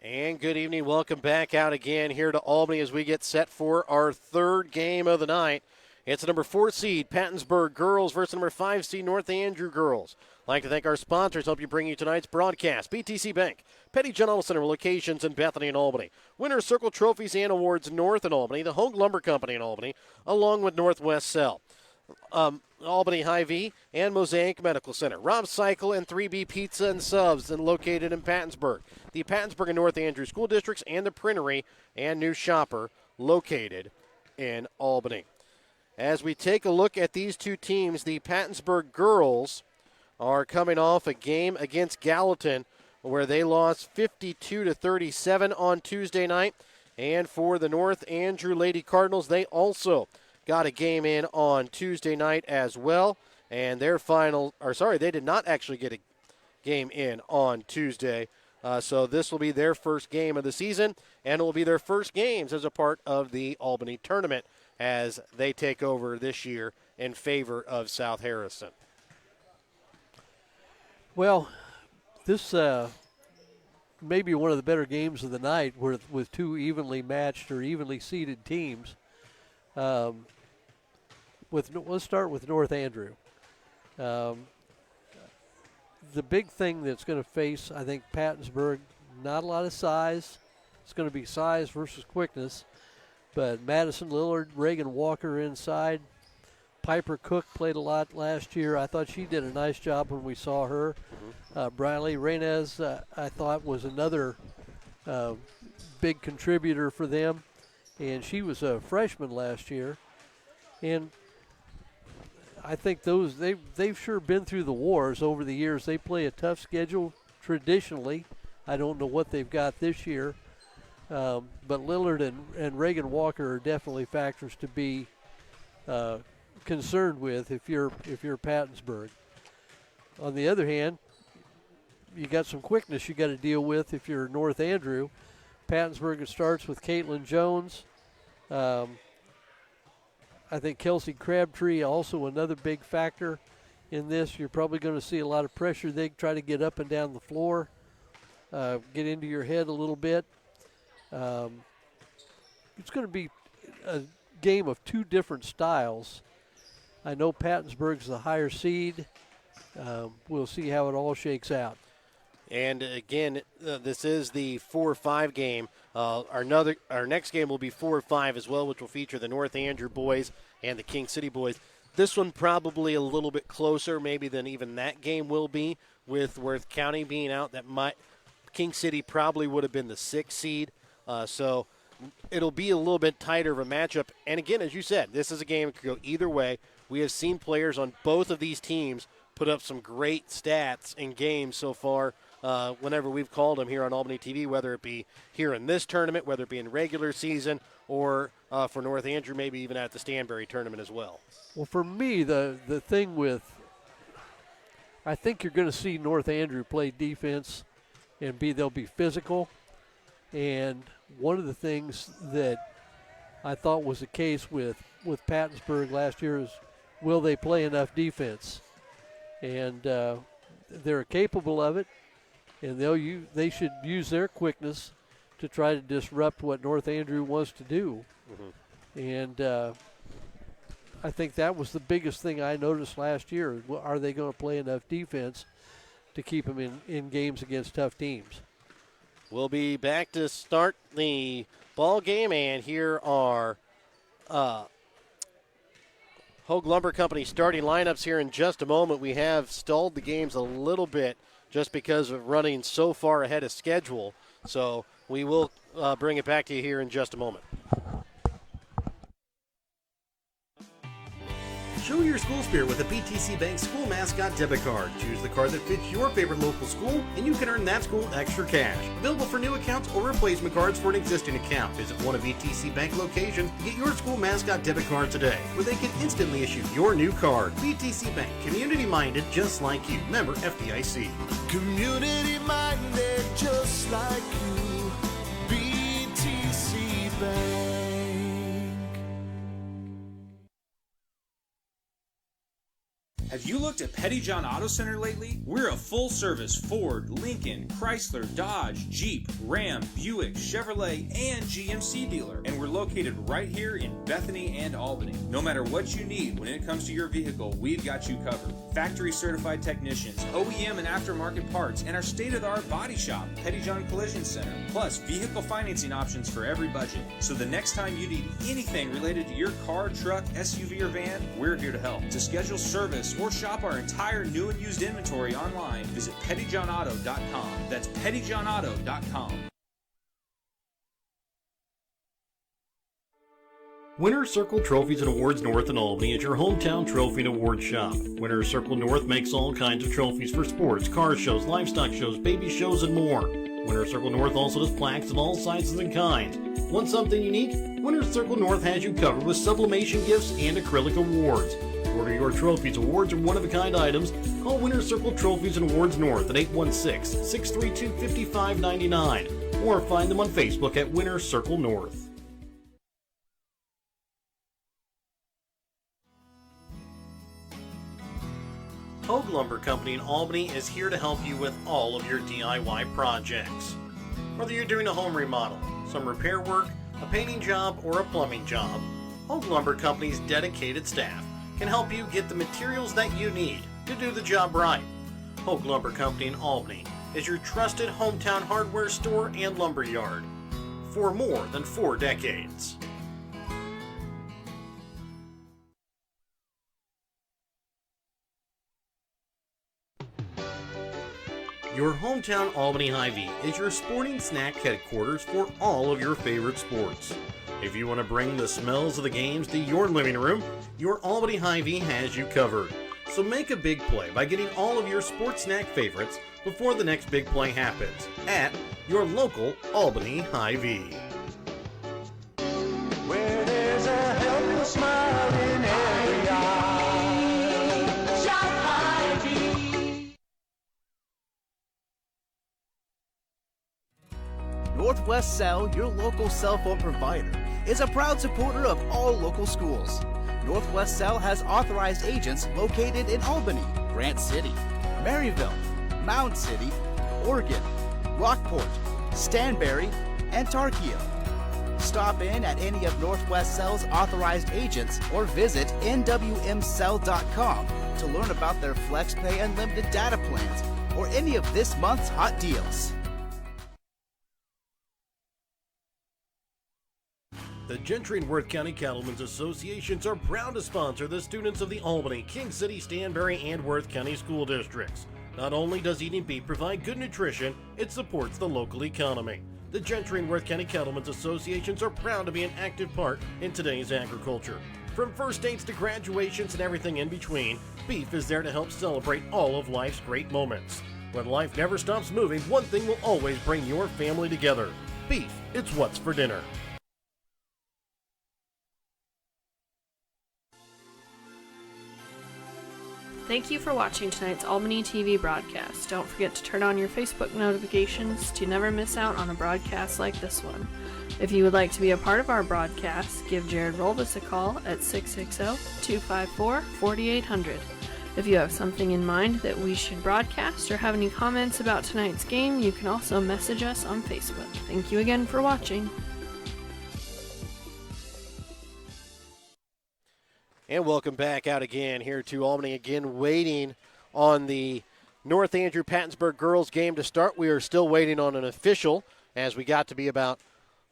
And good evening. Welcome back out again here to Albany as we get set for our third game of the night. It's the number 4 seed Pattonsburg girls versus number 5 seed North Andrew girls. I'd like to thank our sponsors help you bring you tonight's broadcast. BTC Bank, Petty General Center locations in Bethany and Albany. Winner's Circle Trophies and Awards North in Albany. The Hogue Lumber Company in Albany, along with Northwest Cell. Albany Hy-Vee and Mosaic Medical Center. Rob Cycle and 3B Pizza and Subs and located in Pattonsburg. The Pattonsburg and North Andrew School Districts and the Printery and New Shopper located in Albany. As we take a look at these two teams, the Pattonsburg girls are coming off a game against Gallatin where they lost 52-37 on Tuesday night. And for the North Andrew Lady Cardinals, they also got a game in on Tuesday night as well. And their they did not actually get a game in on Tuesday. So this will be their first game of the season, and it will be their first games as a part of the Albany tournament as they take over this year in favor of South Harrison. Well, this may be one of the better games of the night with two evenly matched or evenly seeded teams. Let's start with North Andrew. The big thing that's going to face, I think, Pattonsburg, not a lot of size. It's going to be size versus quickness. But Madison Lillard, Reagan Walker inside. Piper Cook played a lot last year. I thought she did a nice job when we saw her. Briley Reynez, I thought, was another big contributor for them. And she was a freshman last year. And I think they've sure been through the wars over the years. They play a tough schedule traditionally. I don't know what they've got this year. But Lillard and Reagan Walker are definitely factors to be concerned with if you're Pattonsburg. On the other hand, you got some quickness you got to deal with if you're North Andrew. Pattonsburg starts with Caitlin Jones. I think Kelsey Crabtree also another big factor in this. You're probably going to see a lot of pressure. They try to get up and down the floor, get into your head a little bit. It's going to be a game of two different styles. I know Pattonsburg's the higher seed. We'll see how it all shakes out. And again, this is the 4-5 game. Our next game will be 4-5 as well, which will feature the North Andrew boys and the King City boys. This one probably a little bit closer maybe than even that game will be, with Worth County being out. King City probably would have been the 6th seed. So it'll be a little bit tighter of a matchup. And again, as you said, this is a game that could go either way. We have seen players on both of these teams put up some great stats in games so far whenever we've called them here on Albany TV, whether it be here in this tournament, whether it be in regular season, or for North Andrew, maybe even at the Stanberry tournament as well. Well, for me, the thing with – I think you're going to see North Andrew play defense and they'll be physical. And one of the things that I thought was the case with Pattonsburg last year is, will they play enough defense? And they're capable of it, and they should use their quickness to try to disrupt what North Andrew wants to do. Mm-hmm. And I think that was the biggest thing I noticed last year. Are they going to play enough defense to keep them in games against tough teams? We'll be back to start the ball game, and here are Hogue Lumber Company starting lineups here in just a moment. We have stalled the games a little bit just because of running so far ahead of schedule. So we will bring it back to you here in just a moment. Show your school spirit with a BTC Bank school mascot debit card. Choose the card that fits your favorite local school, and you can earn that school extra cash. Available for new accounts or replacement cards for an existing account. Visit one of BTC Bank locations to get your school mascot debit card today, where they can instantly issue your new card. BTC Bank, community-minded just like you. Member FDIC. Community-minded just like you. BTC Bank. Have you looked at Petty John Auto Center lately? We're a full-service Ford, Lincoln, Chrysler, Dodge, Jeep, Ram, Buick, Chevrolet, and GMC dealer. And we're located right here in Bethany and Albany. No matter what you need when it comes to your vehicle, we've got you covered. Factory-certified technicians, OEM and aftermarket parts, and our state-of-the-art body shop, Petty John Collision Center. Plus, vehicle financing options for every budget. So the next time you need anything related to your car, truck, SUV, or van, we're here to help. To schedule service or shop our entire new and used inventory online, visit pettyjohnauto.com. That's pettyjohnauto.com. Winner's Circle Trophies and Awards North in Albany is your hometown trophy and award shop. Winner's Circle North makes all kinds of trophies for sports, car shows, livestock shows, baby shows, and more. Winner's Circle North also does plaques of all sizes and kinds. Want something unique? Winner's Circle North has you covered with sublimation gifts and acrylic awards. Order your trophies, awards, or one-of-a-kind items. Call Winner's Circle Trophies and Awards North at 816-632-5599 or find them on Facebook at Winner's Circle North. Hogue Lumber Company in Albany is here to help you with all of your DIY projects. Whether you're doing a home remodel, some repair work, a painting job, or a plumbing job, Hogue Lumber Company's dedicated staff can help you get the materials that you need to do the job right. Hogue Lumber Company in Albany is your trusted hometown hardware store and lumber yard for more than 4 decades. Your hometown Albany Hy-Vee is your sporting snack headquarters for all of your favorite sports. If you want to bring the smells of the games to your living room, your Albany Hy-Vee has you covered. So make a big play by getting all of your sports snack favorites before the next big play happens at your local Albany Hy-Vee. Where there's a helpless smile in every eye. Shop Hy-Vee. Northwest Cell, your local cell phone provider, is a proud supporter of all local schools. Northwest Cell has authorized agents located in Albany, Grant City, Maryville, Mound City, Oregon, Rockport, Stanberry, and Tarkio. Stop in at any of Northwest Cell's authorized agents or visit nwmcell.com to learn about their FlexPay unlimited data plans or any of this month's hot deals. The Gentry and Worth County Cattlemen's Associations are proud to sponsor the students of the Albany, King City, Stanberry, and Worth County school districts. Not only does eating beef provide good nutrition, it supports the local economy. The Gentry and Worth County Cattlemen's Associations are proud to be an active part in today's agriculture. From first dates to graduations and everything in between, beef is there to help celebrate all of life's great moments. When life never stops moving, one thing will always bring your family together. Beef, it's what's for dinner. Thank you for watching tonight's Albany TV broadcast. Don't forget to turn on your Facebook notifications to never miss out on a broadcast like this one. If you would like to be a part of our broadcast, give Jared Rolvis a call at 660-254-4800. If you have something in mind that we should broadcast or have any comments about tonight's game, you can also message us on Facebook. Thank you again for watching. And welcome back out again here to Albany, again waiting on the North Andrew Pattonsburg girls game to start. We are still waiting on an official as we got to be about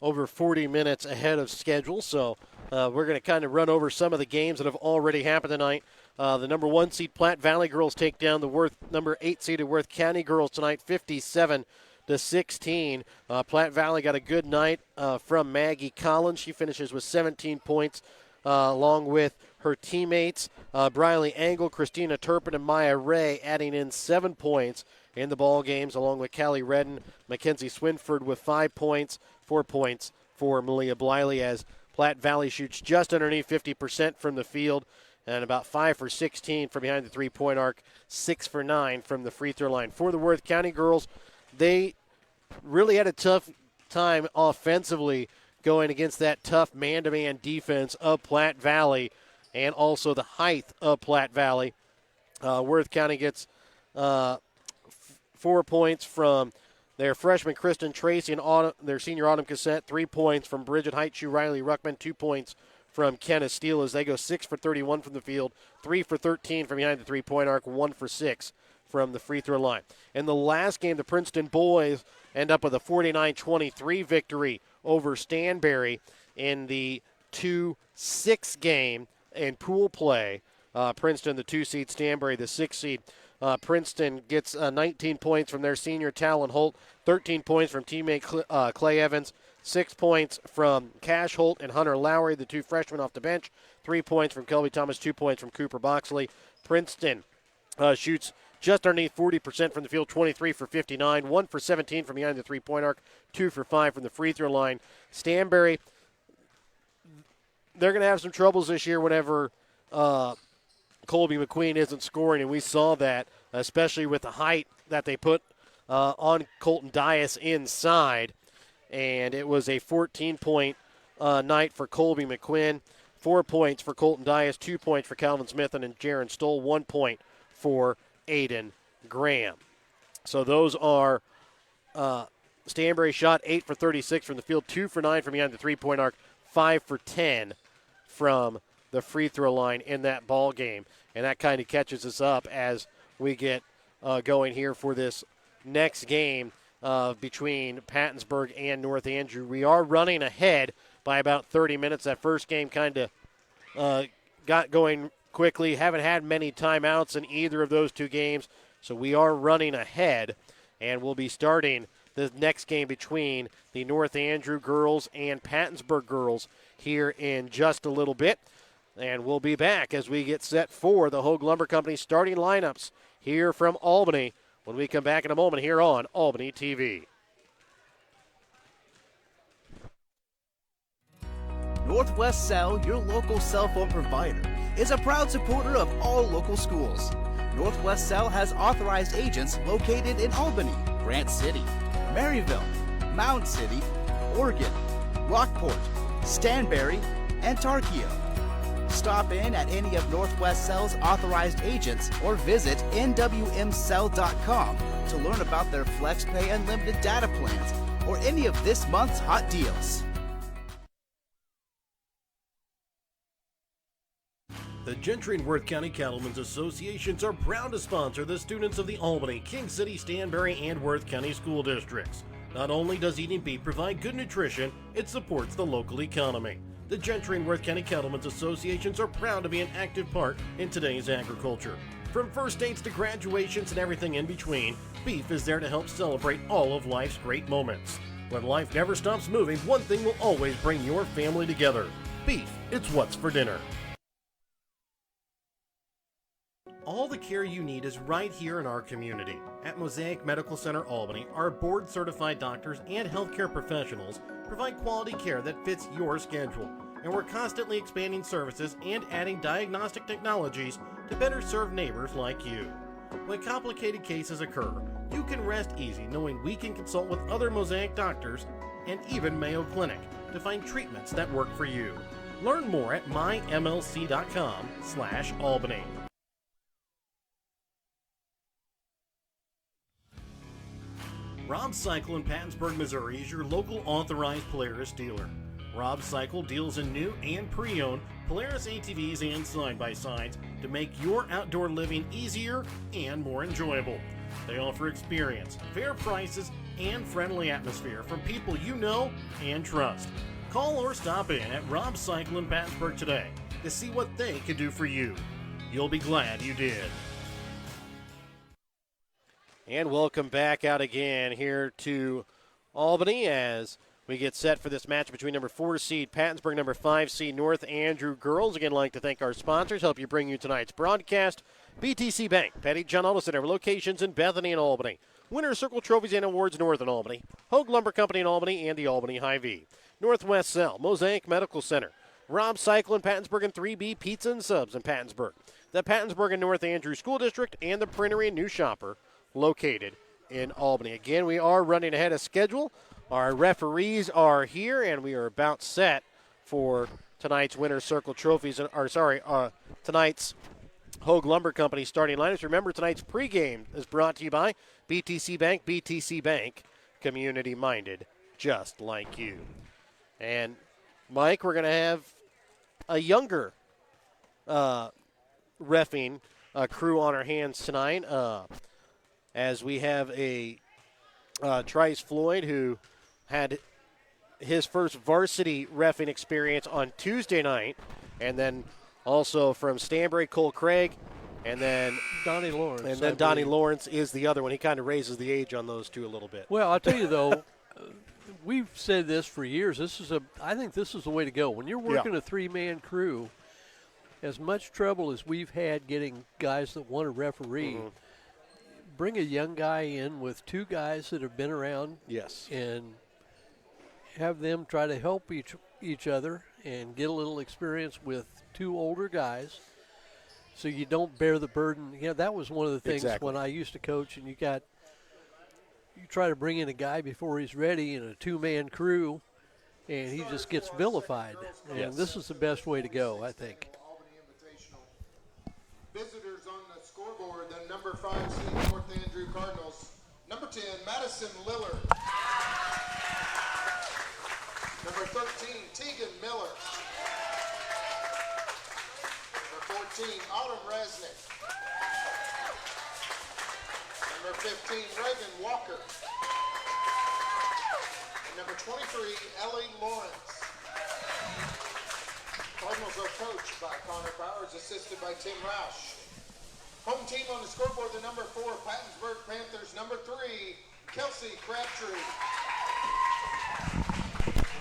over 40 minutes ahead of schedule. So we're going to kind of run over some of the games that have already happened tonight. The number 1 seed Platte Valley girls take down the number 8 seeded Worth County girls tonight, 57-16. Platte Valley got a good night from Maggie Collins. She finishes with 17 points along with her teammates, Briley Angle, Christina Turpin, and Maya Ray adding in 7 points in the ball games, along with Callie Redden, Mackenzie Swinford with 5 points, 4 points for Malia Bliley, as Platte Valley shoots just underneath 50% from the field and about 5 for 16 from behind the three-point arc, 6 for 9 from the free throw line. For the Worth County girls, they really had a tough time offensively going against that tough man-to-man defense of Platte Valley and also the height of Platte Valley. Worth County gets 4 points from their freshman Kristen Tracy and their senior Autumn Cassette, 3 points from Bridget Heitschuh, Riley Ruckman, 2 points from Kenna Steele as they go 6 for 31 from the field, 3 for 13 from behind the three-point arc, 1 for 6 from the free throw line. In the last game, the Princeton boys end up with a 49-23 victory over Stanberry in the 2-6 game in pool play. Princeton, the 2-seed, Stanberry, the 6-seed. Princeton gets 19 points from their senior Talon Holt, 13 points from teammate Clay Evans, 6 points from Cash Holt and Hunter Lowry, the 2 freshmen off the bench, 3 points from Kelby Thomas, 2 points from Cooper Boxley. Princeton shoots just underneath 40% from the field, 23 for 59, 1 for 17 from behind the three-point arc, 2 for 5 from the free throw line. Stanberry, they're going to have some troubles this year whenever Colby McQueen isn't scoring, and we saw that, especially with the height that they put on Colton Dias inside. And it was a 14-point night for Colby McQueen, 4 points for Colton Dias, 2 points for Calvin Smith and Jaron Stoll, 1 point for Aiden Graham. So those are Stanberry shot 8 for 36 from the field, 2 for 9 from behind the three-point arc, 5 for 10 from the free throw line in that ball game. And that kind of catches us up as we get going here for this next game between Pattonsburg and North Andrew. We are running ahead by about 30 minutes. That first game kind of got going quickly. Haven't had many timeouts in either of those two games, so we are running ahead. And we'll be starting the next game between the North Andrew girls and Pattonsburg girls here in just a little bit. And we'll be back as we get set for the Hogue Lumber Company starting lineups here from Albany when we come back in a moment here on Albany TV. Northwest Cell, your local cell phone provider, is a proud supporter of all local schools. Northwest Cell has authorized agents located in Albany, Grant City, Maryville, Mound City, Oregon, Rockport, Stanberry, and Tarkio. Stop in at any of Northwest Cell's authorized agents or visit nwmcell.com to learn about their FlexPay unlimited data plans or any of this month's hot deals. The Gentry and Worth County Cattlemen's Associations are proud to sponsor the students of the Albany, King City, Stanberry, and Worth County school districts. Not only does eating beef provide good nutrition, it supports the local economy. The Gentry and Worth County Cattlemen's Associations are proud to be an active part in today's agriculture. From first dates to graduations and everything in between, beef is there to help celebrate all of life's great moments. When life never stops moving, one thing will always bring your family together. Beef, it's what's for dinner. All the care you need is right here in our community. At Mosaic Medical Center Albany, our board-certified doctors and healthcare professionals provide quality care that fits your schedule. And we're constantly expanding services and adding diagnostic technologies to better serve neighbors like you. When complicated cases occur, you can rest easy knowing we can consult with other Mosaic doctors and even Mayo Clinic to find treatments that work for you. Learn more at mymlc.com/Albany. Rob's Cycle in Pattonsburg, Missouri is your local authorized Polaris dealer. Rob's Cycle deals in new and pre-owned Polaris ATVs and side-by-sides to make your outdoor living easier and more enjoyable. They offer experience, fair prices, and friendly atmosphere from people you know and trust. Call or stop in at Rob's Cycle in Pattonsburg today to see what they can do for you. You'll be glad you did. And welcome back out again here to Albany as we get set for this match between number 4 seed Pattonsburg, number 5 seed North Andrew girls. Again, I'd like to thank our sponsors, help you bring you tonight's broadcast. BTC Bank, Patty John Auto Center, locations in Bethany and Albany. Winner's Circle Trophies and Awards North in Albany. Hogue Lumber Company in Albany and the Albany Hy-Vee. Northwest Cell, Mosaic Medical Center. Rob Cycle in Pattonsburg and 3B Pizza and Subs in Pattonsburg. The Pattonsburg and North Andrew School District and the Printery and New Shopper located in Albany. Again, we are running ahead of schedule. Our referees are here, and we are about set for tonight's Winner's Circle Trophies, tonight's Hogue Lumber Company starting lineups. Remember, tonight's pregame is brought to you by BTC Bank. BTC Bank, community-minded, just like you. And, Mike, we're going to have a younger reffing crew on our hands tonight as we have a Trice Floyd who had his first varsity reffing experience on Tuesday night, and then also from Stanbury, Cole Craig, and then Donnie Lawrence. And then Donnie Lawrence is the other one. He kind of raises the age on those two a little bit. Well, I'll tell you, though, we've said this for years. I think this is the way to go. When you're working a three-man crew, as much trouble as we've had getting guys that want to referee, bring a young guy in with two guys that have been around. Yes. And have them try to help each other and get a little experience with two older guys so you don't bear the burden. You know, that was one of the things when I used to coach, and you try to bring in a guy before he's ready in a two-man crew, and he just gets vilified. And this is the best way to go, I think. Visitors on the scoreboard, the number 5 seed North Andrew Cardinals. Number 10, Madison Lillard. Number 13, Tegan Miller. Number 14, Autumn Resnick. Number 15, Reagan Walker. And number 23, Ellie Lawrence. Cardinals are coached by Connor Powers, assisted by Tim Roush. Home team on the scoreboard, the number 4, Pattonsburg Panthers. Number 3, Kelsey Crabtree.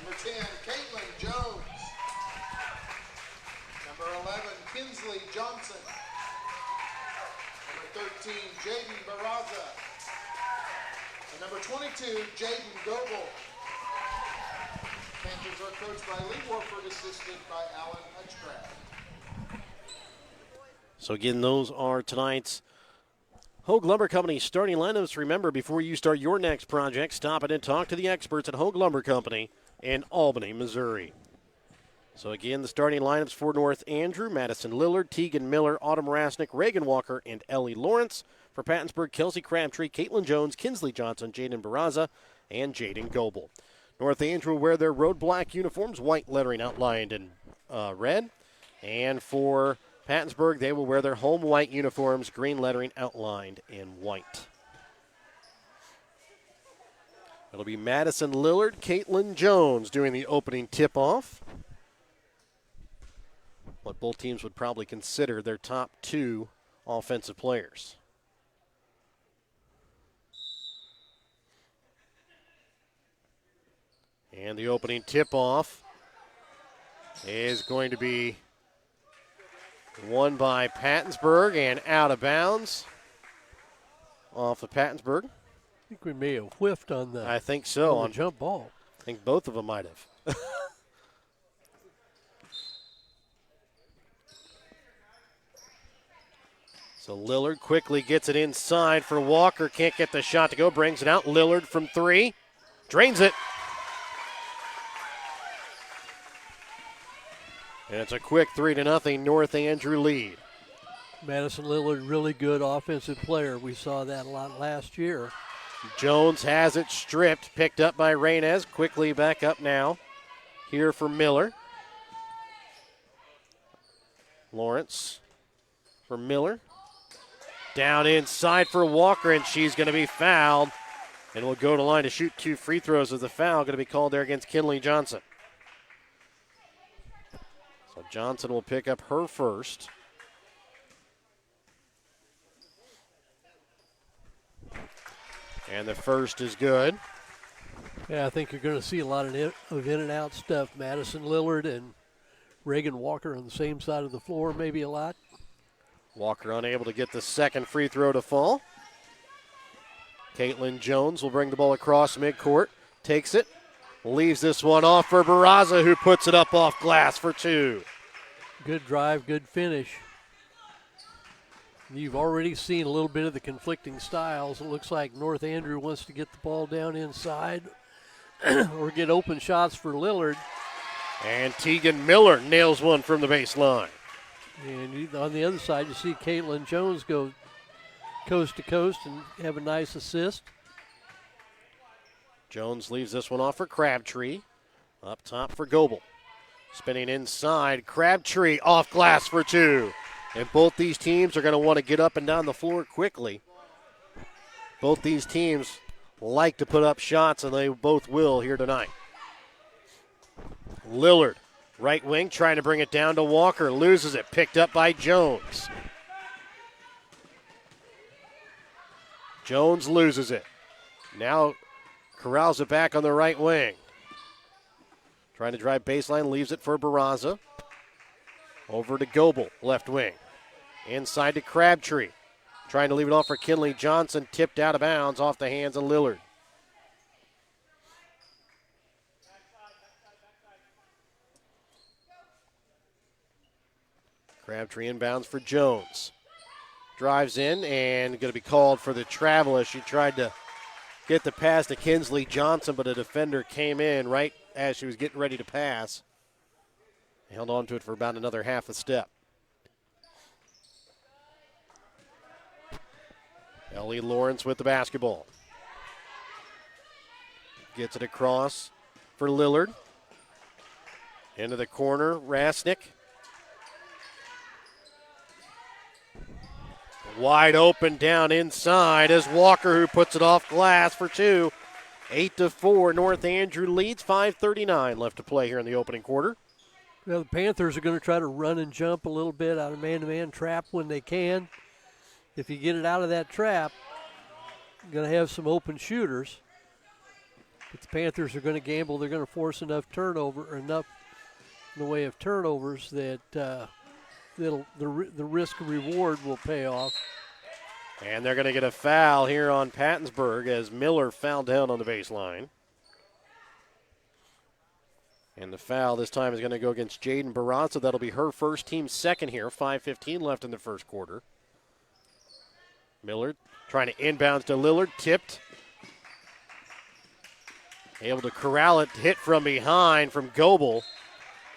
Number 10, Caitlin Jones. Number 11, Kinsley Johnson. Number 13, Jaden Barraza. And number 22, Jaden Goebel. Panthers are coached by Lee Warford, assisted by Alan Hutchcraft. So again, those are tonight's Hogue Lumber Company starting lineups. Remember, before you start your next project, stop in and talk to the experts at Hogue Lumber Company in Albany, Missouri. So again, the starting lineups for North Andrew: Madison Lillard, Tegan Miller, Autumn Rasnick, Reagan Walker, and Ellie Lawrence. For Pattonsburg, Kelsey Crabtree, Caitlin Jones, Kinsley Johnson, Jaden Barraza, and Jaden Goebel. North Andrew will wear their road black uniforms, white lettering outlined in red. And for Pattonsburg, they will wear their home white uniforms, green lettering outlined in white. It'll be Madison Lillard, Caitlin Jones doing the opening tip-off. What both teams would probably consider their top 2 offensive players. And the opening tip-off is going to be won by Pattonsburg and out of bounds off of Pattonsburg. I think we may have whiffed on the, I think so. on the jump ball. I think both of them might have. So Lillard quickly gets it inside for Walker. Can't get the shot to go. Brings it out. Lillard from 3. Drains it. And it's a quick 3-0 North Andrew lead. Madison Lillard, really good offensive player. We saw that a lot last year. Jones has it stripped, picked up by Reynez. Quickly back up now. Here for Miller. Lawrence for Miller. Down inside for Walker, and she's going to be fouled. And will go to line to shoot 2 free throws as the foul going to be called there against Kinley Johnson. So Johnson will pick up her first. And the first is good. Yeah, I think you're going to see a lot of in-and-out stuff. Madison Lillard and Reagan Walker on the same side of the floor, maybe a lot. Walker unable to get the second free throw to fall. Caitlin Jones will bring the ball across midcourt, takes it, leaves this one off for Barraza, who puts it up off glass for 2. Good drive, good finish. You've already seen a little bit of the conflicting styles. It looks like North Andrew wants to get the ball down inside or get open shots for Lillard. And Tegan Miller nails one from the baseline. And on the other side, you see Caitlin Jones go coast to coast and have a nice assist. Jones leaves this one off for Crabtree. Up top for Goebel. Spinning inside, Crabtree off glass for two. And both these teams are going to want to get up and down the floor quickly. Both these teams like to put up shots, and they both will here tonight. Lillard, right wing, trying to bring it down to Walker. Loses it, picked up by Jones. Jones loses it. Now corrals it back on the right wing. Trying to drive baseline, leaves it for Barraza. Over to Goebel, left wing. Inside to Crabtree. Trying to leave it off for Kinley Johnson, tipped out of bounds off the hands of Lillard. Crabtree inbounds for Jones. Drives in and going to be called for the travel as she tried to get the pass to Kinsley Johnson, but a defender came in right as she was getting ready to pass. Held on to it for about another half a step. Ellie Lawrence with the basketball. Gets it across for Lillard. Into the corner, Rasnick. Wide open down inside as Walker, who puts it off glass for two. 8-4, North Andrew leads. 5:39 left to play here in the opening quarter. Well, the Panthers are going to try to run and jump a little bit out of man-to-man trap when they can. If you get it out of that trap, you're going to have some open shooters. But the Panthers are going to gamble. They're going to force enough in the way of turnovers that the risk reward will pay off. And they're going to get a foul here on Pattonsburg as Miller fouled down on the baseline. And the foul this time is going to go against Jaden Barraza. That'll be her first, team second here. 5:15 left in the first quarter. Miller trying to inbounds to Lillard, tipped. Able to corral it, hit from behind from Goebel.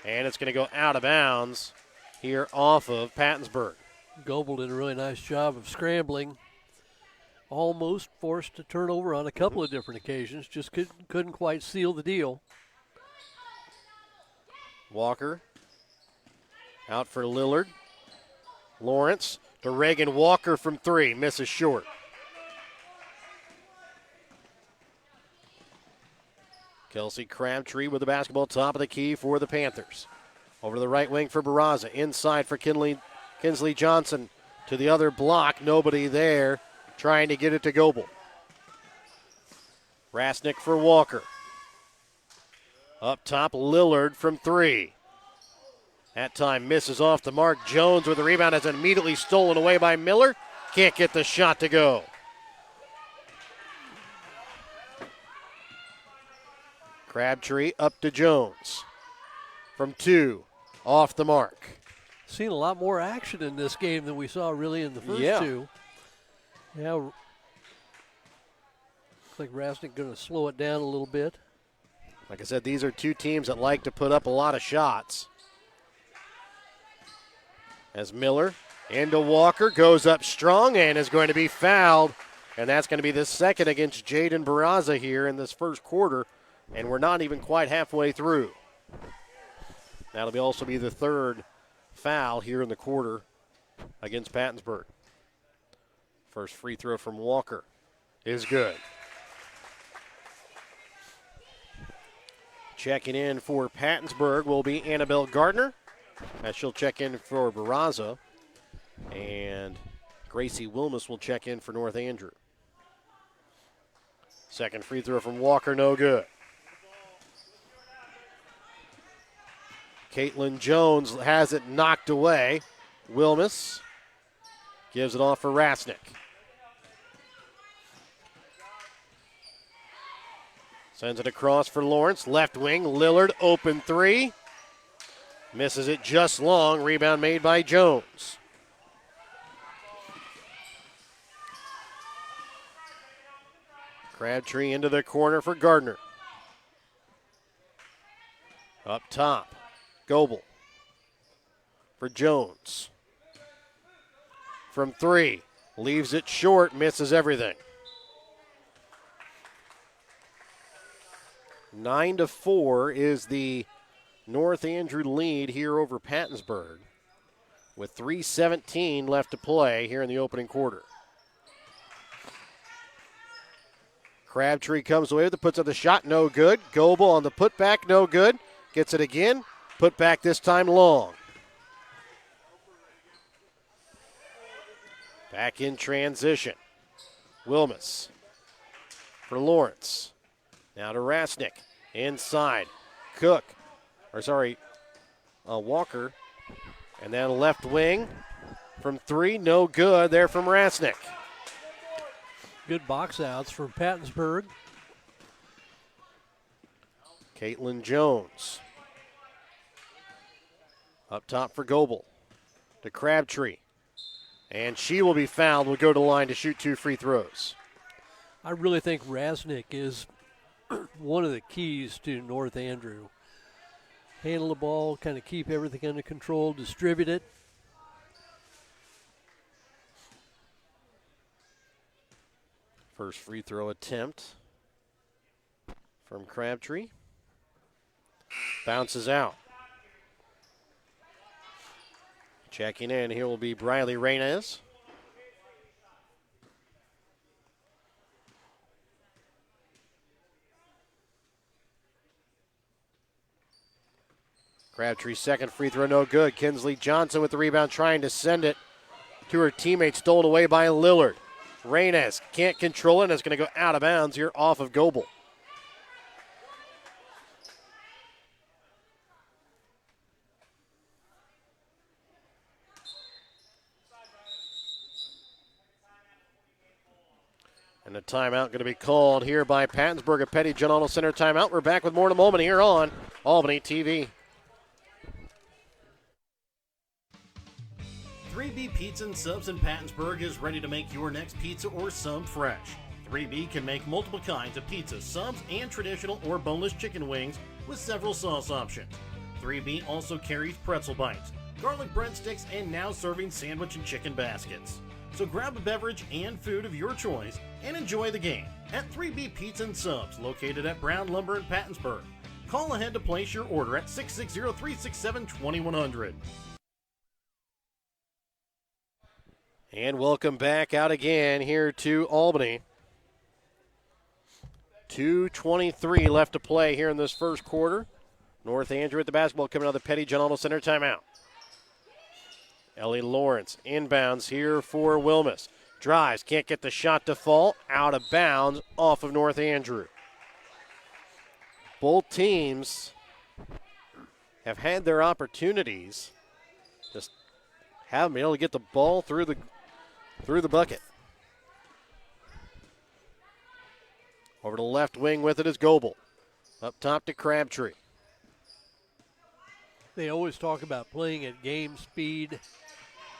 And it's going to go out of bounds here off of Pattonsburg. Goebel did a really nice job of scrambling. Almost forced a turnover on a couple of different occasions. Just couldn't quite seal the deal. Walker out for Lillard. Lawrence to Reagan Walker from three. Misses short. Kelsey Crabtree with the basketball top of the key for the Panthers. Over to the right wing for Barraza. Inside for Kinsley Johnson to the other block. Nobody there. Trying to get it to Goebel. Rasnick for Walker. Up top, Lillard from three. That time misses off the mark. Jones with the rebound is immediately stolen away by Miller. Can't get the shot to go. Crabtree up to Jones. From two, off the mark. Seen a lot more action in this game than we saw really in the first two. Yeah, looks like Rasnick going to slow it down a little bit. Like I said, these are two teams that like to put up a lot of shots. As Miller into Walker, goes up strong and is going to be fouled. And that's going to be the second against Jaden Barraza here in this first quarter. And we're not even quite halfway through. That'll also be the third foul here in the quarter against Pattonsburg. First free throw from Walker is good. Checking in for Pattonsburg will be Annabelle Gardner, as she'll check in for Barraza. And Gracie Wilmus will check in for North Andrew. Second free throw from Walker, no good. Caitlin Jones has it knocked away. Wilmus gives it off for Rasnick. Sends it across for Lawrence. Left wing, Lillard, open three. Misses it just long. Rebound made by Jones. Crabtree into the corner for Gardner. Up top, Goebel. for Jones. From 3, leaves it short, misses everything. 9-4 is the North Andrew lead here over Pattonsburg, with 3:17 left to play here in the opening quarter. Crabtree comes away with it, puts up the shot, no good. Goebel on the putback, no good. Gets it again, put back this time long. Back in transition. Wilmus for Lawrence. Now to Rasnick. Inside. Walker. And then left wing from 3, no good there from Rasnick. Good box outs from Pattonsburg. Caitlin Jones. Up top for Goebel. To Crabtree. And she will be fouled. Will go to the line to shoot 2 free throws. I really think Rasnick is one of the keys to North Andrew. Handle the ball, kind of keep everything under control, distribute it. First free throw attempt from Crabtree. Bounces out. Checking in here will be Briley Reynes. Crabtree's second free throw, no good. Kinsley Johnson with the rebound, trying to send it to her teammate, stolen away by Lillard. Reynes can't control it, and it's going to go out of bounds here off of Goebel. And a timeout going to be called here by Pattonsburg, a Petty John Auto Center timeout. We're back with more in a moment here on Albany TV. 3B Pizza and Subs in Pattonsburg is ready to make your next pizza or sub fresh. 3B can make multiple kinds of pizza, subs, and traditional or boneless chicken wings with several sauce options. 3B also carries pretzel bites, garlic breadsticks, and now serving sandwich and chicken baskets. So grab a beverage and food of your choice and enjoy the game at 3B Pizza and Subs, located at Brown Lumber in Pattonsburg. Call ahead to place your order at 660-367-2100. And welcome back out again here to Albany. 2:23 left to play here in this first quarter. North Andrew at the basketball coming out of the Petty John Auto Center timeout. Ellie Lawrence inbounds here for Wilmus. Drives, can't get the shot to fall. Out of bounds off of North Andrew. Both teams have had their opportunities. Just haven't been able to get the ball through the bucket. Over to the left wing with it is Goebel. Up top to Crabtree. They always talk about playing at game speed,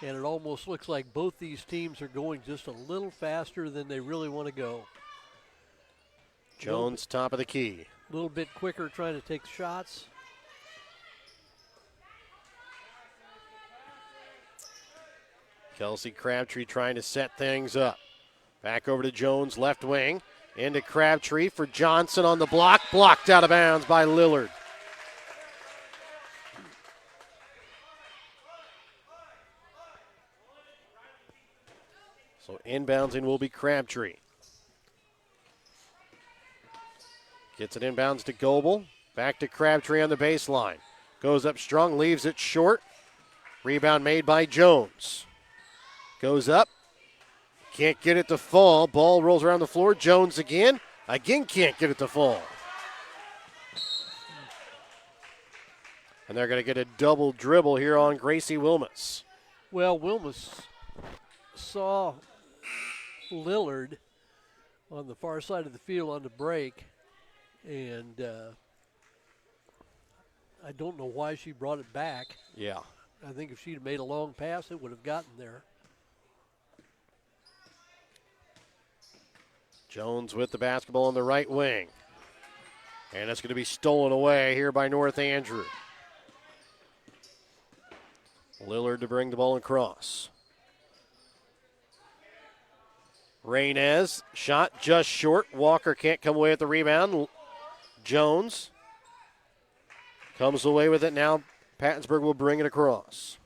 and it almost looks like both these teams are going just a little faster than they really want to go. Jones, top of the key. A little bit quicker trying to take shots. Kelsey Crabtree trying to set things up. Back over to Jones, left wing. Into Crabtree for Johnson on the block. Blocked out of bounds by Lillard. So inbounding will be Crabtree. Gets it inbounds to Goebel. Back to Crabtree on the baseline. Goes up strong, leaves it short. Rebound made by Jones. Goes up. Can't get it to fall. Ball rolls around the floor. Jones again. Again can't get it to fall. And they're going to get a double dribble here on Gracie Wilmus. Well, Wilmus saw Lillard on the far side of the field on the break, and I don't know why she brought it back. Yeah. I think if she'd have made a long pass, it would have gotten there. Jones with the basketball on the right wing. And it's going to be stolen away here by North Andrew. Lillard to bring the ball across. Reynez, shot just short. Walker can't come away with the rebound. Jones comes away with it now. Pattonsburg will bring it across.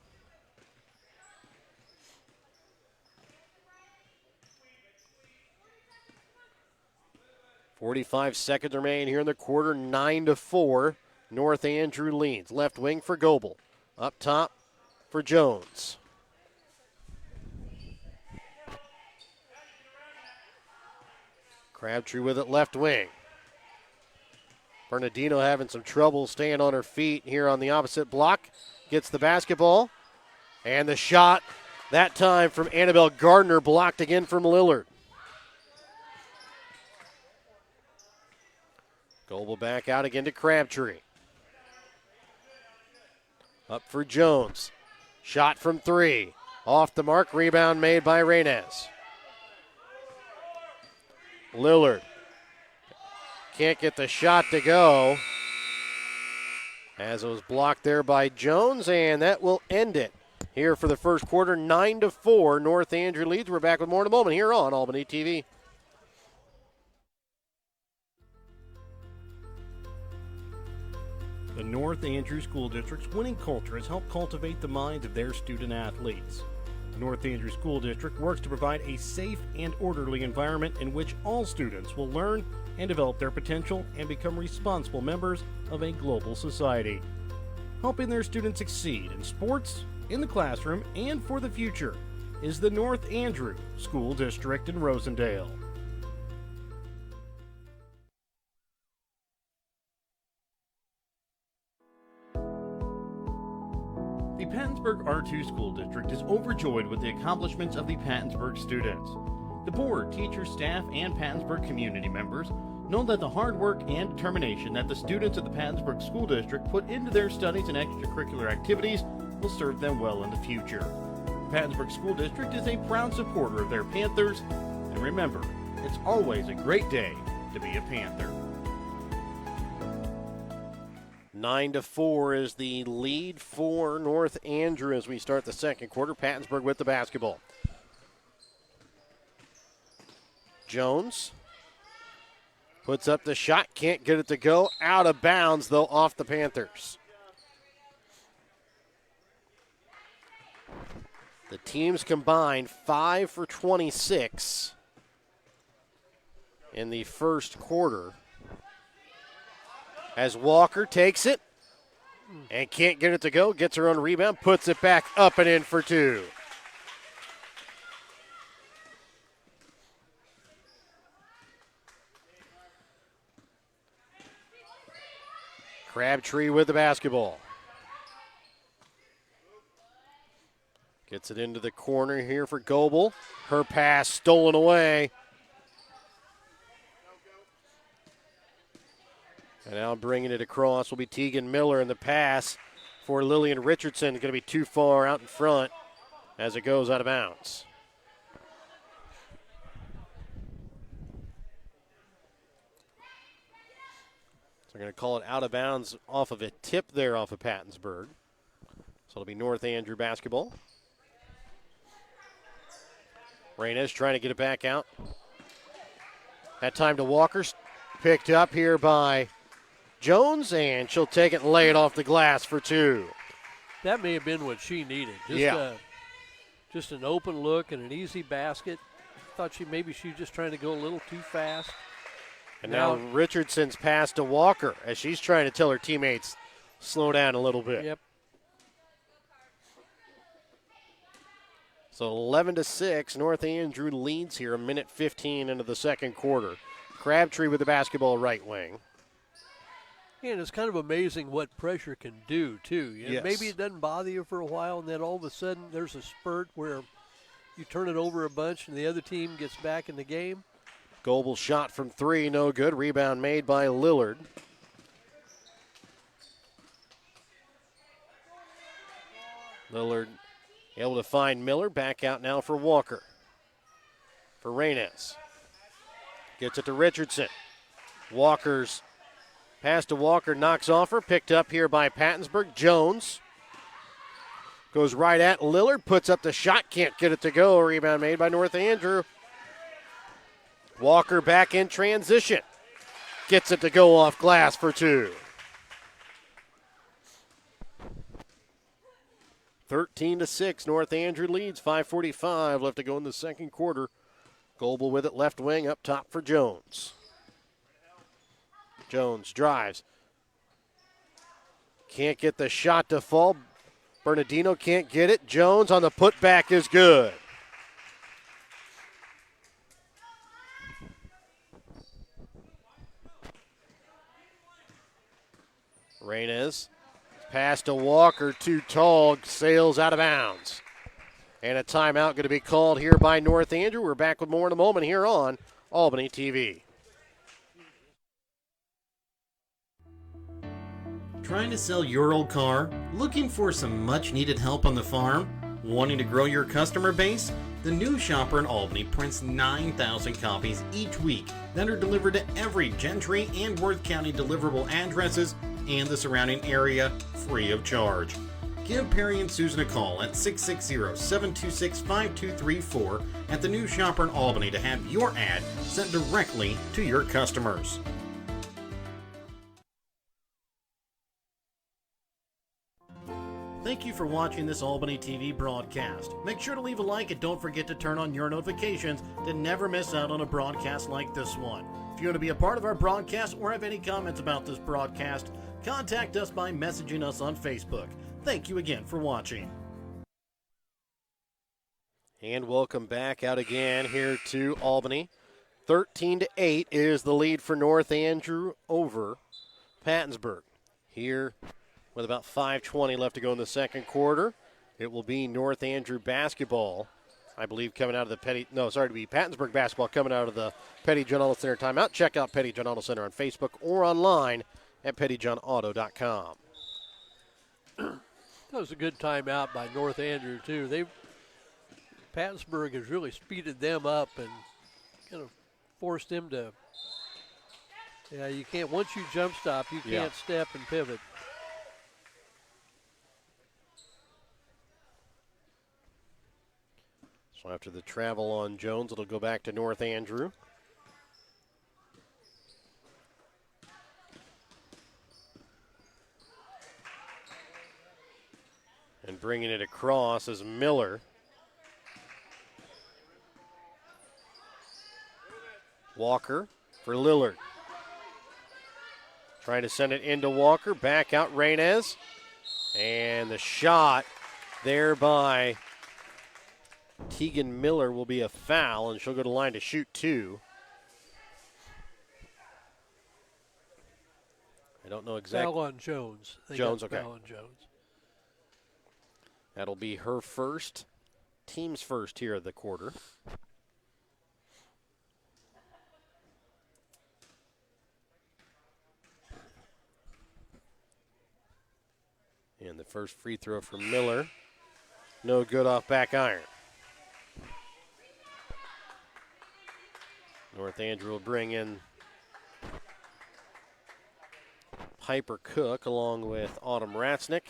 .45 remain here in the quarter. 9-4. North Andrew leads. Left wing for Goebel. Up top for Jones. Crabtree with it left wing. Bernardino having some trouble staying on her feet here on the opposite block. Gets the basketball. And the shot, that time from Annabelle Gardner, blocked again from Lillard. Goebel back out again to Crabtree. Up for Jones. Shot from three. Off the mark, rebound made by Reynez. Lillard can't get the shot to go as it was blocked there by Jones, and that will end it here for the first quarter. 9-4, North Andrew leads. We're back with more in a moment here on Albany TV. The North Andrew School District's winning culture has helped cultivate the minds of their student athletes. The North Andrew School District works to provide a safe and orderly environment in which all students will learn and develop their potential and become responsible members of a global society. Helping their students succeed in sports, in the classroom, and for the future is the North Andrew School District in Rosendale. The Pattonsburg R2 School District is overjoyed with the accomplishments of the Pattonsburg students. The board, teachers, staff, and Pattonsburg community members know that the hard work and determination that the students of the Pattonsburg School District put into their studies and extracurricular activities will serve them well in the future. The Pattonsburg School District is a proud supporter of their Panthers, and remember, it's always a great day to be a Panther. 9-4 is the lead for North Andrew as we start the second quarter. Pattonsburg with the basketball. Jones puts up the shot, can't get it to go. Out of bounds, though, off the Panthers. The teams combined 5 for 26 in the first quarter. As Walker takes it and can't get it to go, gets her own rebound, puts it back up and in for two. Crabtree with the basketball. Gets it into the corner here for Goebel. Her pass stolen away. And now bringing it across will be Tegan Miller, and the pass for Lillian Richardson is going to be too far out in front as it goes out of bounds. So they're going to call it out of bounds off of a tip there off of Pattonsburg. So it'll be North Andrew basketball. Reynez trying to get it back out. That time to Walker, picked up here by Jones, and she'll take it and lay it off the glass for two. That may have been what she needed. Just an open look and an easy basket. Thought she was just trying to go a little too fast. And now Richardson's pass to Walker as she's trying to tell her teammates, slow down a little bit. Yep. So 11-6, North Andrew leads here, a minute 15 into the second quarter. Crabtree with the basketball right wing. And it's kind of amazing what pressure can do, too. Yes. Maybe it doesn't bother you for a while, and then all of a sudden there's a spurt where you turn it over a bunch and the other team gets back in the game. Goebel shot from three, no good. Rebound made by Lillard. Lillard able to find Miller. Back out now for Walker. For Reynez. Gets it to Richardson. Walker's pass to Walker knocks off her. Picked up here by Pattonsburg. Jones Goes right at Lillard, puts up the shot, can't get it to go. Rebound made by North Andrew. Walker back in transition. Gets it to go off glass for two. 13-6, North Andrew leads. 5:45 left to go in the second quarter. Goebel with it, left wing, up top for Jones. Jones drives. Can't get the shot to fall. Bernardino can't get it. Jones on the putback is good. Reynez, pass to Walker, too tall, sails out of bounds. And a timeout going to be called here by North Andrew. We're back with more in a moment here on Albany TV. Trying to sell your old car? Looking for some much needed help on the farm? Wanting to grow your customer base? The New Shopper in Albany prints 9,000 copies each week that are delivered to every Gentry and Worth County deliverable addresses and the surrounding area free of charge. Give Perry and Susan a call at 660-726-5234 at the New Shopper in Albany to have your ad sent directly to your customers. Thank you for watching this Albany TV broadcast. Make sure to leave a like and don't forget to turn on your notifications to never miss out on a broadcast like this one. If you want to be a part of our broadcast or have any comments about this broadcast, contact us by messaging us on Facebook. Thank you again for watching. And welcome back out again here to Albany. 13-8 is the lead for North Andrew over Pattonsburg. Here with about 5:20 left to go in the second quarter, it will be North Andrew basketball, I believe, coming out of the Pattonsburg basketball coming out of the Petty John Auto Center timeout. Check out Petty John Auto Center on Facebook or online at pettyjohnauto.com. That was a good timeout by North Andrew, too. Pattonsburg has really speeded them up and kind of forced them to, you can't, once you jump stop, you can't step and pivot. So after the travel on Jones, it'll go back to North Andrew. And bringing it across is Miller. Walker for Lillard. Trying to send it into Walker. Back out Reynez. And the shot there by Tegan Miller will be a foul, and she'll go to line to shoot two. I don't know exactly. Foul on Jones. Jones, okay. Foul on Jones. That'll be her first, team's first here of the quarter. And the first free throw for Miller. No good off back iron. North Andrew will bring in Piper Cook along with Autumn Ratznick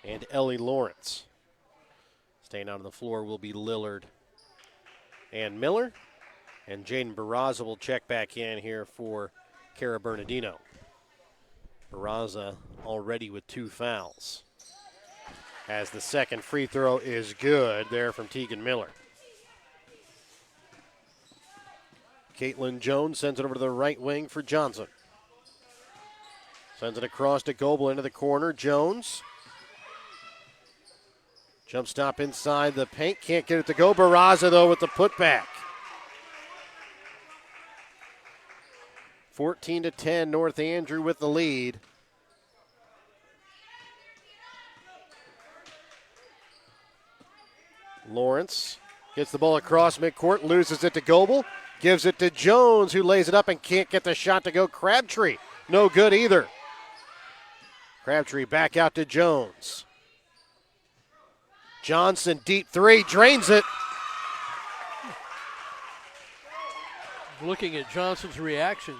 and Ellie Lawrence. Staying out on the floor will be Lillard and Miller. And Jaden Barraza will check back in here for Cara Bernardino. Barraza already with 2 fouls. As the second free throw is good there from Tegan Miller. Caitlin Jones sends it over to the right wing for Johnson. Sends it across to Goebel into the corner. Jones. Jump stop inside the paint. Can't get it to go. Barraza, though, with the putback. 14-10, North Andrew with the lead. Lawrence gets the ball across midcourt, loses it to Goebel. Gives it to Jones, who lays it up and can't get the shot to go. Crabtree, no good either. Crabtree back out to Jones. Johnson, deep three, drains it. Looking at Johnson's reaction,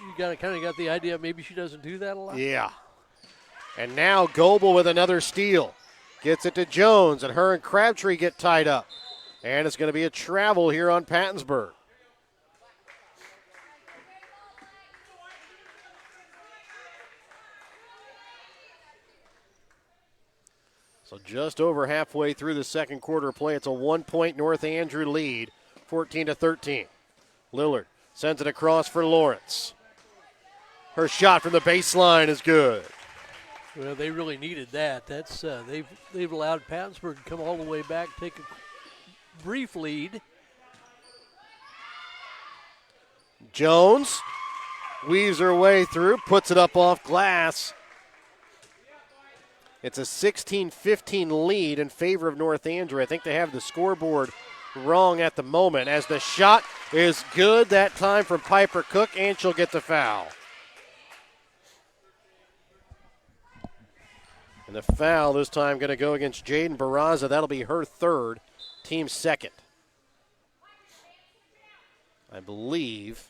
you kind of got the idea maybe she doesn't do that a lot. Yeah. And now Goebel with another steal. Gets it to Jones, and her and Crabtree get tied up. And it's going to be a travel here on Pattonsburg. So just over halfway through the second quarter of play, it's a 1-point North Andrew lead, 14-13. Lillard sends it across for Lawrence. Her shot from the baseline is good. Well, they really needed that. That's they've allowed Pattonsburg to come all the way back, take a brief lead. Jones weaves her way through, puts it up off glass. It's a 16-15 lead in favor of North Andrew. I think they have the scoreboard wrong at the moment, as the shot is good that time from Piper Cook, and she'll get the foul. And the foul this time going to go against Jaden Barraza. That'll be her third, team second. I believe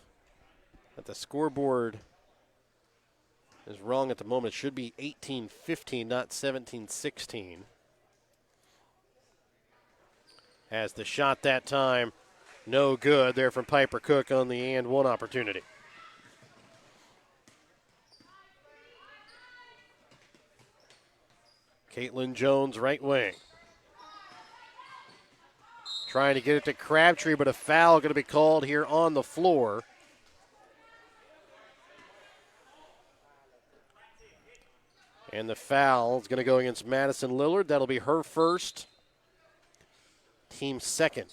that the scoreboard is wrong at the moment. It should be 18-15, not 17-16. As the shot that time, no good there from Piper Cook on the and one opportunity. Caitlin Jones, right wing. Trying to get it to Crabtree, but a foul going to be called here on the floor. And the foul is going to go against Madison Lillard. That'll be her first, team second.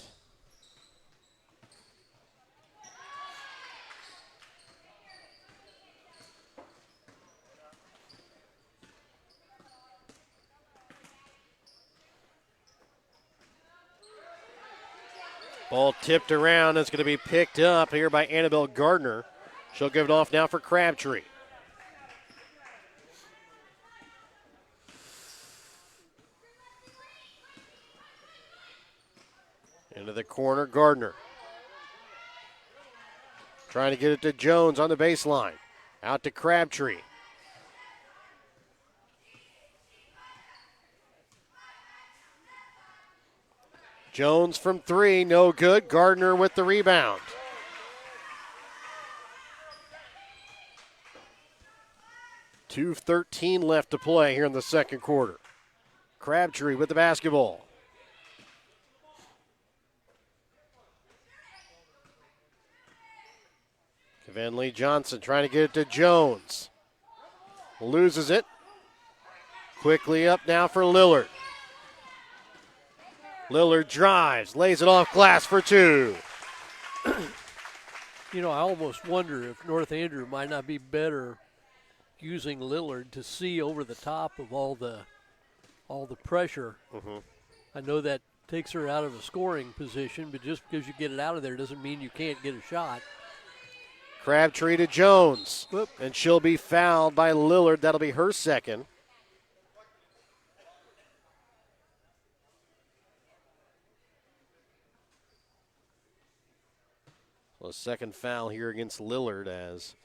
Ball tipped around. It's going to be picked up here by Annabelle Gardner. She'll give it off now for Crabtree. Into the corner, Gardner. Trying to get it to Jones on the baseline. Out to Crabtree. Jones from three, no good. Gardner with the rebound. .2:13 left to play here in the second quarter. Crabtree with the basketball. Van Lee Johnson trying to get it to Jones. Loses it. Quickly up now for Lillard. Lillard drives, lays it off glass for two. You know, I almost wonder if North Andrew might not be better using Lillard to see over the top of all the pressure. Mm-hmm. I know that takes her out of a scoring position, but just because you get it out of there doesn't mean you can't get a shot. Crabtree to Jones. Whoop. And she'll be fouled by Lillard. That'll be her second. So a second foul here against Lillard, as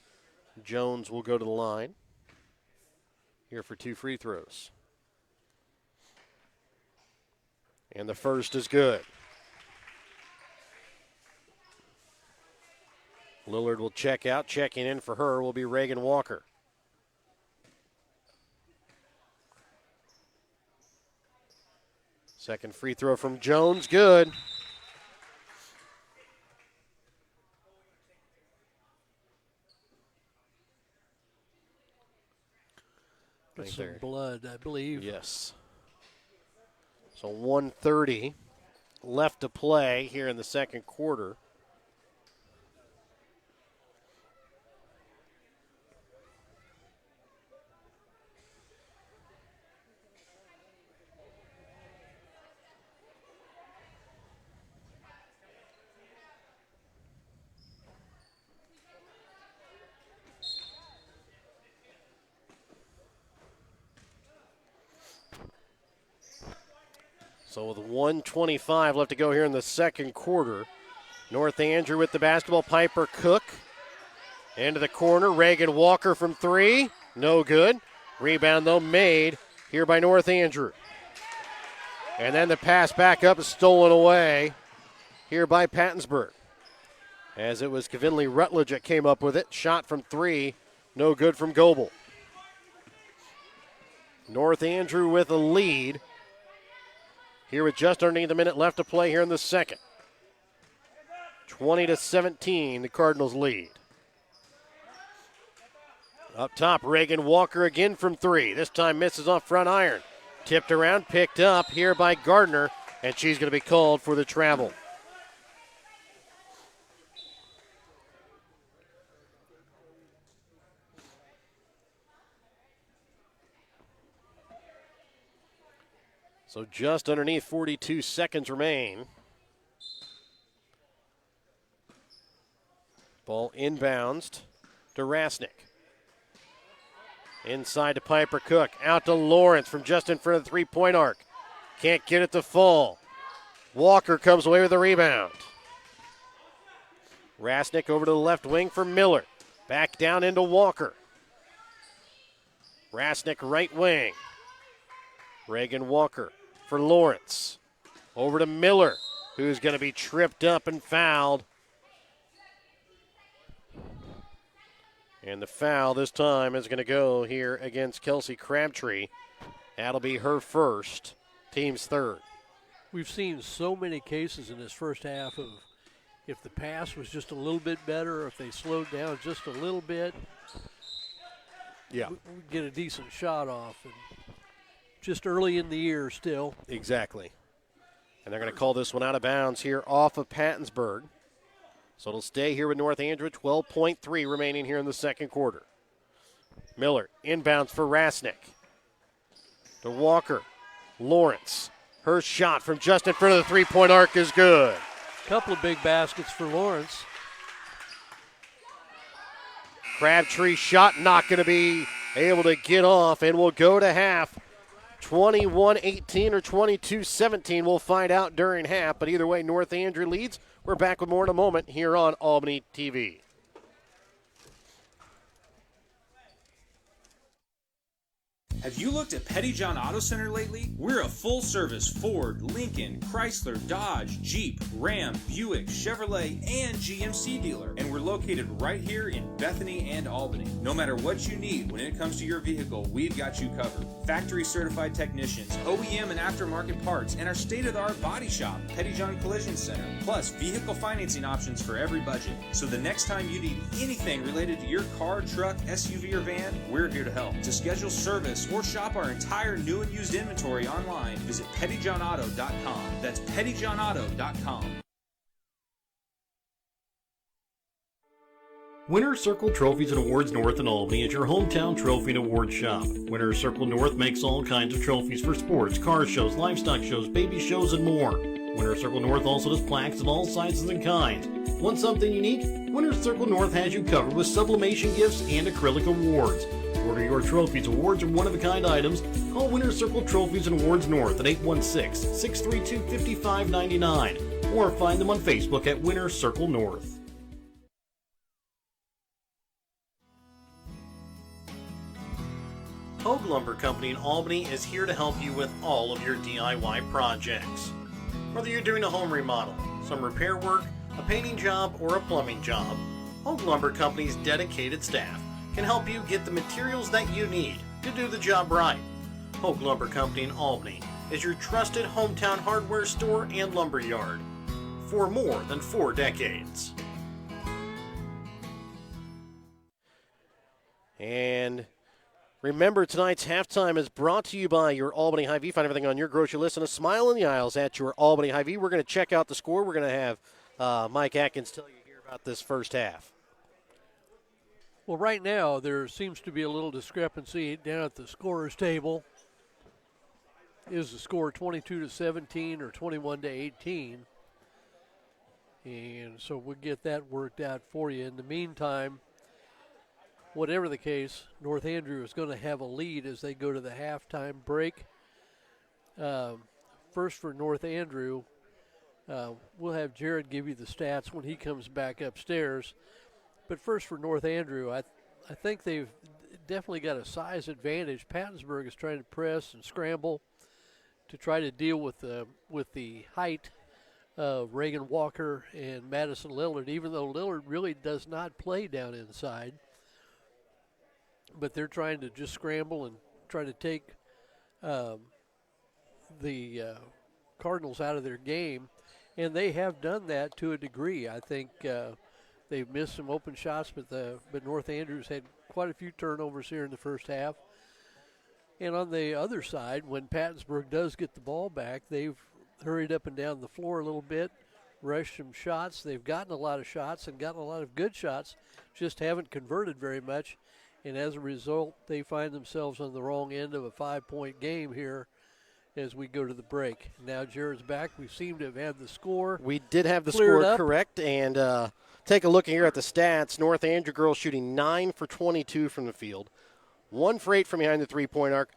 Jones will go to the line here for two free throws. And the first is good. Lillard will check out. Checking in for her will be Reagan Walker. Second free throw from Jones, good. Got some blood, I believe. Yes. So 1:30 left to play here in the second quarter. So with 1:25 left to go here in the second quarter, North Andrew with the basketball. Piper Cook into the corner. Reagan Walker from three. No good. Rebound, though, made here by North Andrew. And then the pass back up is stolen away here by Pattonsburg. As it was Kavinley Rutledge that came up with it. Shot from 3, no good from Goebel. North Andrew with a lead. Here with just underneath a minute left to play here in the second. 20-17, the Cardinals lead. Up top, Reagan Walker again from 3. This time misses off front iron. Tipped around, picked up here by Gardner, and she's going to be called for the travel. So just underneath 42 seconds remain. Ball inbounds to Rasnick. Inside to Piper Cook. Out to Lawrence from just in front of the three-point arc. Can't get it to fall. Walker comes away with the rebound. Rasnick over to the left wing for Miller. Back down into Walker. Rasnick right wing. Reagan Walker for Lawrence. Over to Miller, who's going to be tripped up and fouled. And the foul this time is going to go here against Kelsey Crabtree. That'll be her first, team's third. We've seen so many cases in this first half of if the pass was just a little bit better, or if they slowed down just a little bit, yeah, we'd get a decent shot off. And just early in the year still. Exactly. And they're going to call this one out of bounds here off of Pattonsburg. So it'll stay here with North Andrew. 12.3 remaining here in the second quarter. Miller inbounds for Rasnick. To Walker. Lawrence. Her shot from just in front of the three-point arc is good. Couple of big baskets for Lawrence. Crabtree shot not going to be able to get off, and we'll go to half. 21-18 or 22-17. We'll find out during half, but either way, North Andrew leads. We're back with more in a moment here on Albany TV. Have you looked at Pettyjohn Auto Center lately? We're a full-service Ford, Lincoln, Chrysler, Dodge, Jeep, Ram, Buick, Chevrolet, and GMC dealer. And we're located right here in Bethany and Albany. No matter what you need when it comes to your vehicle, we've got you covered. Factory-certified technicians, OEM and aftermarket parts, and our state-of-the-art body shop, Pettyjohn Collision Center. Plus, vehicle financing options for every budget. So the next time you need anything related to your car, truck, SUV, or van, we're here to help. To schedule service or shop our entire new and used inventory online, visit pettyjohnauto.com. That's pettyjohnauto.com. Winner's Circle Trophies and Awards North in Albany is your hometown trophy and award shop. Winner's Circle North makes all kinds of trophies for sports, car shows, livestock shows, baby shows, and more. Winner's Circle North also does plaques of all sizes and kinds. Want something unique? Winner's Circle North has you covered with sublimation gifts and acrylic awards. Order your trophies, awards, or one-of-a-kind items. Call Winner's Circle Trophies and Awards North at 816-632-5599 or find them on Facebook at Winner's Circle North. Hogue Lumber Company in Albany is here to help you with all of your DIY projects. Whether you're doing a home remodel, some repair work, a painting job, or a plumbing job, Hogue Lumber Company's dedicated staff can help you get the materials that you need to do the job right. Hogue Lumber Company in Albany is your trusted hometown hardware store and lumber yard for more than 4 decades. And remember, tonight's halftime is brought to you by your Albany Hy-Vee. Find everything on your grocery list and a smile in the aisles at your Albany Hy-Vee. We're going to check out the score. We're going to have Mike Atkins tell you here about this first half. Well, right now there seems to be a little discrepancy down at the scorer's table. Is the score 22-17 or 21-18? And so we'll get that worked out for you. In the meantime, whatever the case, North Andrew is going to have a lead as they go to the halftime break. First for North Andrew, we'll have Jared give you the stats when he comes back upstairs. But first for North Andrew, I think they've definitely got a size advantage. Pattonsburg is trying to press and scramble. to try to deal with the height of Reagan Walker and Madison Lillard, even though Lillard really does not play down inside. But they're trying to just scramble and try to take the Cardinals out of their game, and they have done that to a degree. I think they've missed some open shots, but North Andrews had quite a few turnovers here in the first half. And on the other side, when Pattonsburg does get the ball back, they've hurried up and down the floor a little bit, rushed some shots. They've gotten a lot of shots and gotten a lot of good shots, just haven't converted very much. And as a result, they find themselves on the wrong end of a 5-point game here as we go to the break. Now Jared's back. We seem to have had the score. We did have the cleared score up. correct, and take a look here at the stats. North Andrew girls shooting 9 for 22 from the field, 1 for 8 from behind the three-point arc,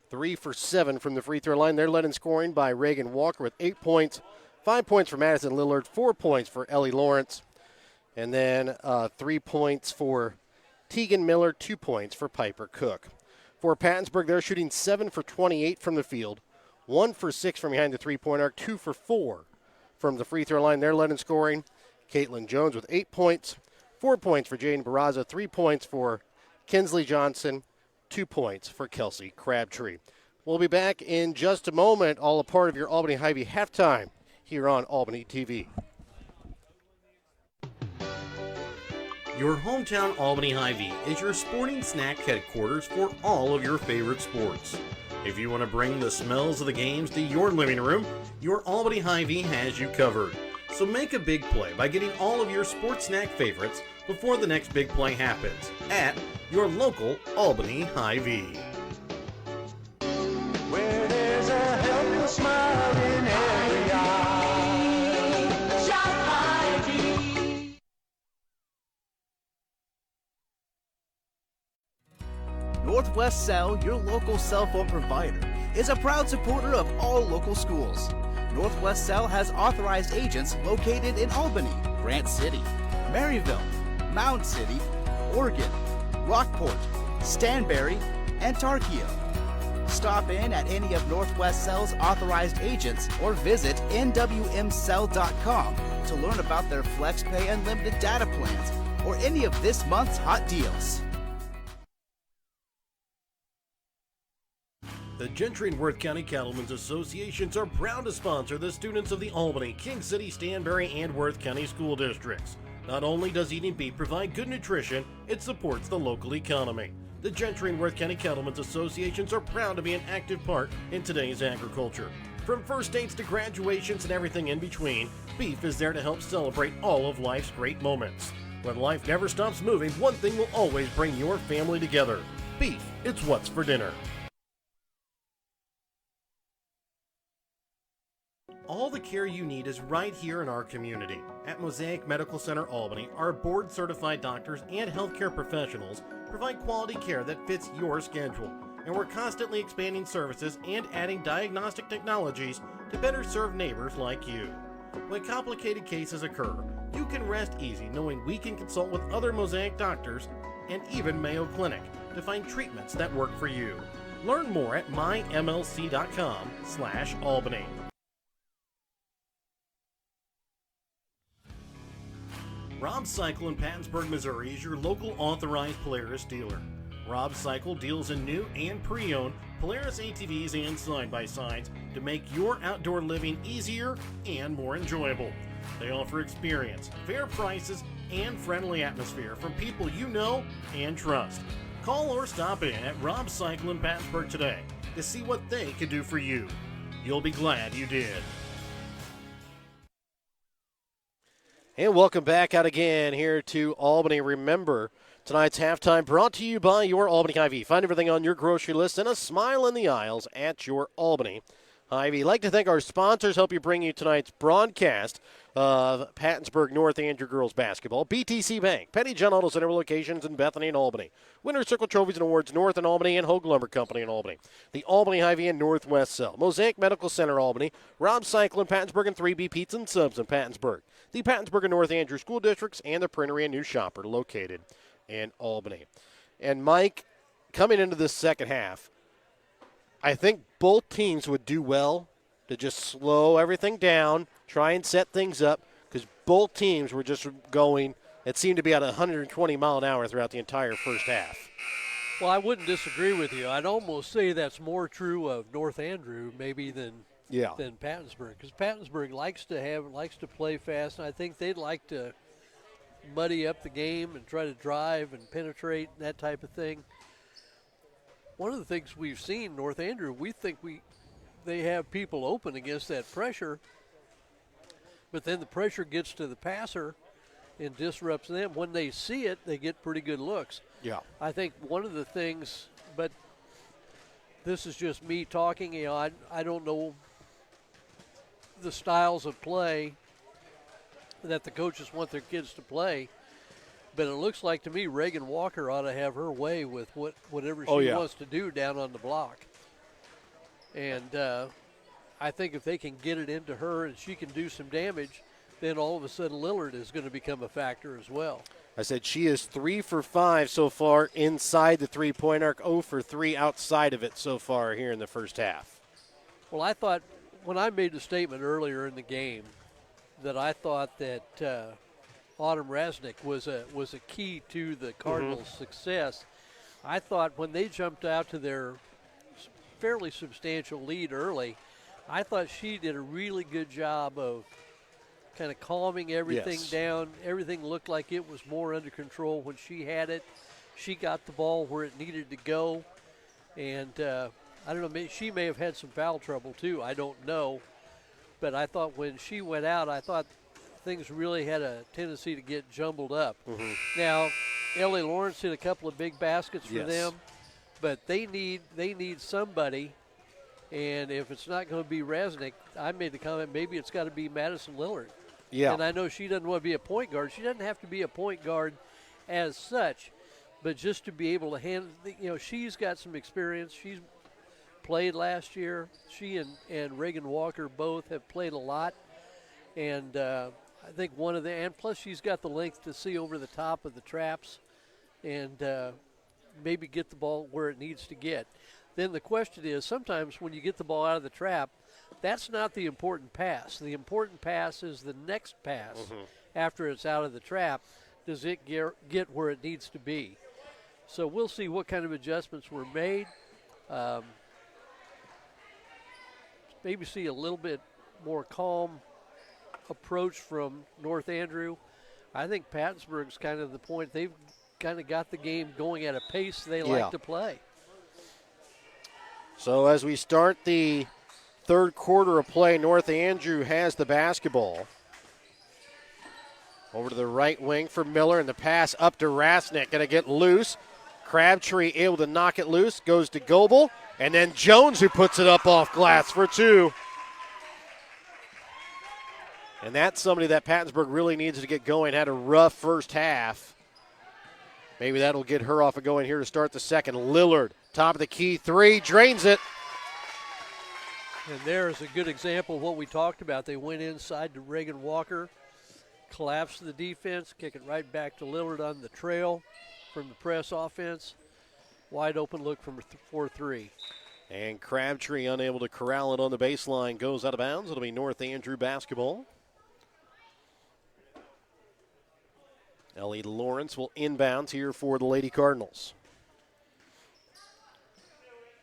3 for 7 from the free throw line. They're led in scoring by Reagan Walker with 8 points, 5 points for Madison Lillard, 4 points for Ellie Lawrence, and then 3 points for Tegan Miller, 2 points for Piper Cook. For Pattonsburg, they're shooting 7 for 28 from the field, 1 for 6 from behind the three-point arc, 2 for 4 from the free throw line. They're led in scoring. Caitlin Jones with 8 points, 4 points for Jaden Barraza, 3 points for Kinsley Johnson, 2 points for Kelsey Crabtree. We'll be back in just a moment, all a part of your Albany Hy-Vee halftime here on Albany TV. Your hometown Albany Hy-Vee is your sporting snack headquarters for all of your favorite sports. If you want to bring the smells of the games to your living room, your Albany Hy-Vee has you covered. So make a big play by getting all of your sports snack favorites before the next big play happens at your local Albany Hy-Vee. Where there's a helpless smile in every eye. Shop Hy-Vee. Northwest Cell, your local cell phone provider, is a proud supporter of all local schools. Northwest Cell has authorized agents located in Albany, Grant City, Maryville, Mound City, Oregon, Rockport, Stanberry, and Tarkio. Stop in at any of Northwest Cell's authorized agents or visit nwmcell.com to learn about their FlexPay unlimited data plans or any of this month's hot deals. The Gentry and Worth County Cattlemen's Associations are proud to sponsor the students of the Albany, King City, Stanberry, and Worth County school districts. Not only does eating beef provide good nutrition, it supports the local economy. The Gentry and Worth County Cattlemen's Associations are proud to be an active part in today's agriculture. From first dates to graduations and everything in between, beef is there to help celebrate all of life's great moments. When life never stops moving, one thing will always bring your family together. Beef, it's what's for dinner. All the care you need is right here in our community. At Mosaic Medical Center Albany, our board-certified doctors and healthcare professionals provide quality care that fits your schedule. And we're constantly expanding services and adding diagnostic technologies to better serve neighbors like you. When complicated cases occur, you can rest easy knowing we can consult with other Mosaic doctors and even Mayo Clinic to find treatments that work for you. Learn more at mymlc.com/Albany. Rob Cycle in Pattonsburg, Missouri is your local authorized Polaris dealer. Rob Cycle deals in new and pre-owned Polaris ATVs and side-by-sides to make your outdoor living easier and more enjoyable. They offer experience, fair prices, and friendly atmosphere from people you know and trust. Call or stop in at Rob Cycle in Pattonsburg today to see what they could do for you. You'll be glad you did. And welcome back out again here to Albany. Remember, tonight's halftime brought to you by your Albany Hy-Vee. Find everything on your grocery list and a smile in the aisles at your Albany Hy-Vee. I'd like to thank our sponsors, help you bring you tonight's broadcast of Pattonsburg North Andrew girls basketball. BTC Bank, Petty John Auto Center locations in Bethany and Albany. Winter Circle Trophies and Awards North in Albany and Hogue Lumber Company in Albany. The Albany Hy-Vee and Northwest Cell. Mosaic Medical Center Albany. Rob Cycle in Pattonsburg and 3B Pizza and Subs in Pattonsburg. The Pattonsburg and North Andrew school districts and the Printery and New Shopper located in Albany. And Mike, coming into this second half, I think both teams would do well to just slow everything down, try and set things up, because both teams were just going, it seemed to be at 120 mile an hour throughout the entire first half. Well, I wouldn't disagree with you. I'd almost say that's more true of North Andrew maybe than Pattonsburg, because Pattonsburg likes to play fast, and I think they'd like to muddy up the game and try to drive and penetrate and that type of thing. One of the things we've seen North Andrew, we think they have people open against that pressure, but then the pressure gets to the passer and disrupts them. When they see it, they get pretty good looks. Yeah. I think one of the things, but this is just me talking, I don't know the styles of play that the coaches want their kids to play, but it looks like to me Reagan Walker ought to have her way with whatever she wants to do down on the block. And I think if they can get it into her and she can do some damage, then all of a sudden Lillard is going to become a factor as well. I said she is 3 for 5 so far inside the three-point arc, 0 for 3 outside of it so far here in the first half. Well, I thought when I made the statement earlier in the game that I thought that Autumn Rasnick was a key to the Cardinals' success, I thought when they jumped out to their fairly substantial lead early, I thought she did a really good job of kind of calming everything down. Everything looked like it was more under control when she had it. She got the ball where it needed to go. And I don't know, she may have had some foul trouble too. I don't know. But I thought when she went out, I thought things really had a tendency to get jumbled up. Now, Ellie Lawrence hit a couple of big baskets for them, but they need somebody. And if it's not going to be Rasnick, I made the comment, maybe it's got to be Madison Lillard. Yeah. And I know she doesn't want to be a point guard. She doesn't have to be a point guard as such, but just to be able to handle, she's got some experience. She's played last year. She and Reagan Walker both have played a lot. And I think and plus she's got the length to see over the top of the traps and maybe get the ball where it needs to get. Then the question is, sometimes when you get the ball out of the trap, that's not the important pass. The important pass is the next pass after it's out of the trap. Does it get where it needs to be? So we'll see what kind of adjustments were made. Maybe see a little bit more calm approach from North Andrew. I think Pattonsburg's kind of the point. They've kind of got the game going at a pace they like to play. So as we start the third quarter of play, North Andrew has the basketball. Over to the right wing for Miller, and the pass up to Rasnick. Going to get loose. Crabtree able to knock it loose. Goes to Goebel. And then Jones who puts it up off glass for 2. And that's somebody that Pattonsburg really needs to get going. Had a rough first half. Maybe that'll get her off and going here to start the second. Lillard, top of the key, 3, drains it. And there's a good example of what we talked about. They went inside to Reagan Walker, collapsed the defense, kick it right back to Lillard on the trail from the press offense. Wide open look from 4-3. And Crabtree unable to corral it on the baseline, goes out of bounds. It'll be North Andrew basketball. Ellie Lawrence will inbounds here for the Lady Cardinals.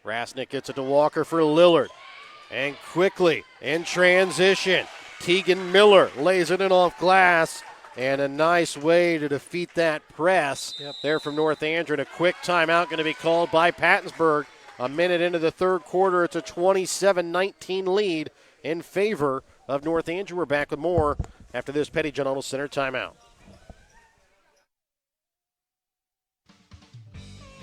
Rasnick gets it to Walker for Lillard. And quickly, in transition, Tegan Miller lays it in off glass. And a nice way to defeat that press there from North Andrew. And a quick timeout going to be called by Pattonsburg. A minute into the third quarter, it's a 27-19 lead in favor of North Andrew. We're back with more after this Petty John Auto Center timeout.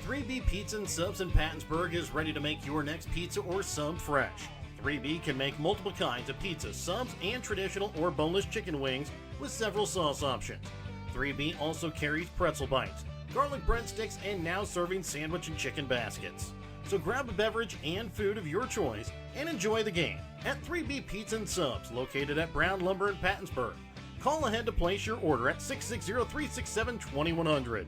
3B Pizza and Subs in Pattonsburg is ready to make your next pizza or sub fresh. 3B can make multiple kinds of pizza, subs, and traditional or boneless chicken wings with several sauce options. 3B also carries pretzel bites, garlic breadsticks, and now serving sandwich and chicken baskets. So grab a beverage and food of your choice and enjoy the game at 3B Pizza and Subs, located at Brown Lumber in Pattonsburg. Call ahead to place your order at 660-367-2100.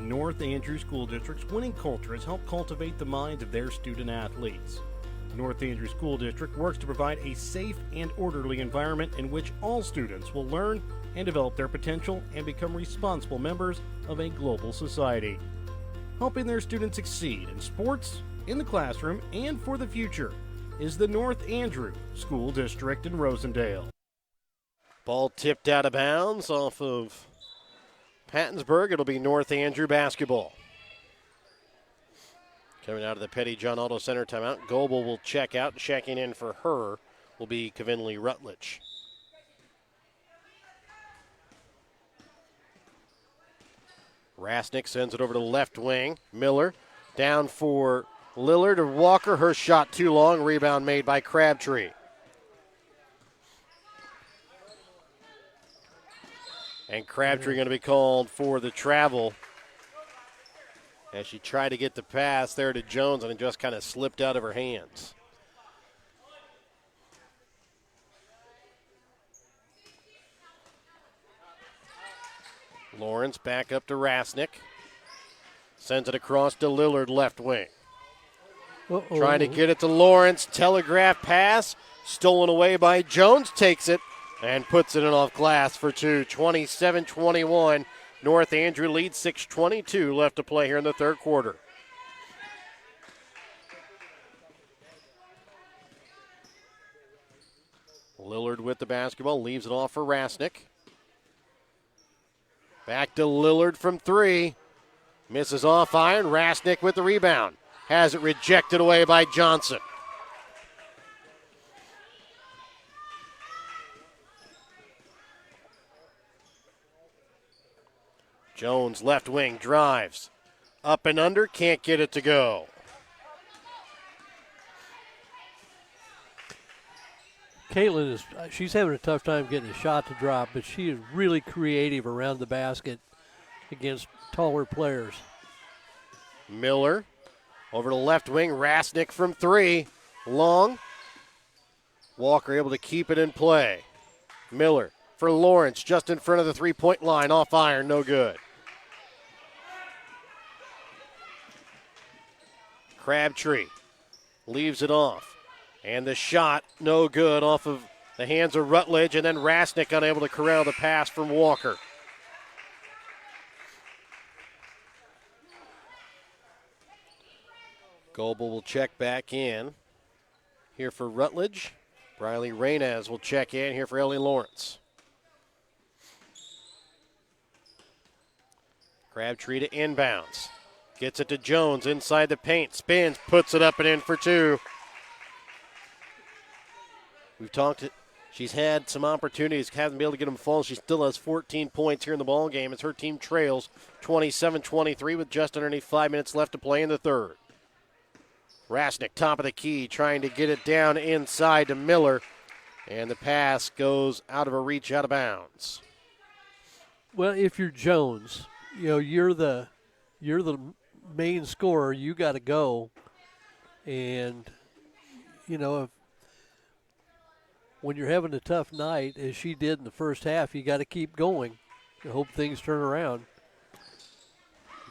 North Andrew School District's winning culture has helped cultivate the minds of their student athletes. The North Andrew School District works to provide a safe and orderly environment in which all students will learn and develop their potential and become responsible members of a global society. Helping their students succeed in sports, in the classroom, and for the future is the North Andrew School District in Rosendale. Ball tipped out of bounds off of Pattonsburg. It'll be North Andrew basketball. Coming out of the Petty John Auto Center timeout, Goebel will check out. Checking in for her will be Kavinley Rutledge. Rasnick sends it over to the left wing. Miller down for Lillard or Walker. Her shot too long. Rebound made by Crabtree. And Crabtree going to be called for the travel as she tried to get the pass there to Jones, and it just kind of slipped out of her hands. Lawrence back up to Rasnick. Sends it across to Lillard, left wing. Trying to get it to Lawrence. Telegraph pass. Stolen away by Jones. Takes it and puts it in off glass for two. 27-21. North Andrew leads 6:22 left to play here in the third quarter. Lillard with the basketball. Leaves it off for Rasnick. Back to Lillard from three. Misses off iron. Rasnick with the rebound. Has it rejected away by Johnson. Jones, left wing, drives. Up and under, can't get it to go. Caitlin she's having a tough time getting a shot to drop, but she is really creative around the basket against taller players. Miller over to left wing. Rasnick from three. Long. Walker able to keep it in play. Miller for Lawrence just in front of the three-point line. Off iron, no good. Crabtree leaves it off. And the shot, no good, off of the hands of Rutledge, and then Rasnick unable to corral the pass from Walker. Goebel will check back in here for Rutledge. Briley Reynez will check in here for Ellie Lawrence. Crabtree to inbounds. Gets it to Jones inside the paint. Spins, puts it up and in for two. We've talked, she's had some opportunities, hasn't been able to get them fall. She still has 14 points here in the ball game as her team trails 27-23 with just underneath 5 minutes left to play in the third. Rasnick, top of the key, trying to get it down inside to Miller. And the pass goes out of her reach, out of bounds. Well, if you're Jones, you're the main scorer. You got to go, and when you're having a tough night, as she did in the first half, you got to keep going. You hope things turn around.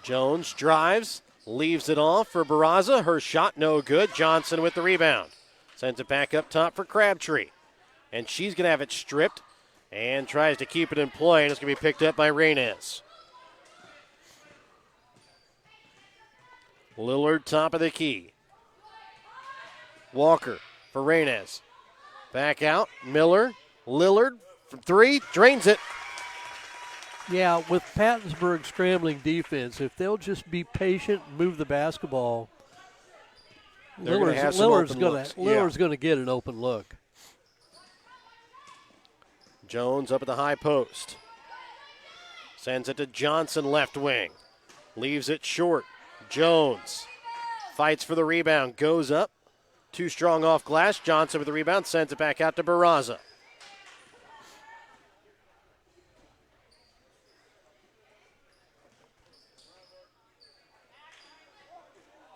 Jones drives, leaves it off for Barraza. Her shot no good. Johnson with the rebound. Sends it back up top for Crabtree. And she's going to have it stripped and tries to keep it in play, and it's going to be picked up by Reynez. Lillard, top of the key. Walker for Reynez. Back out, Miller, Lillard from three, drains it. Yeah, with Pattonsburg scrambling defense, if they'll just be patient and move the basketball, Lillard's going to get an open look. Jones up at the high post. Sends it to Johnson, left wing. Leaves it short. Jones fights for the rebound, goes up. Too strong off glass. Johnson with the rebound, sends it back out to Barraza.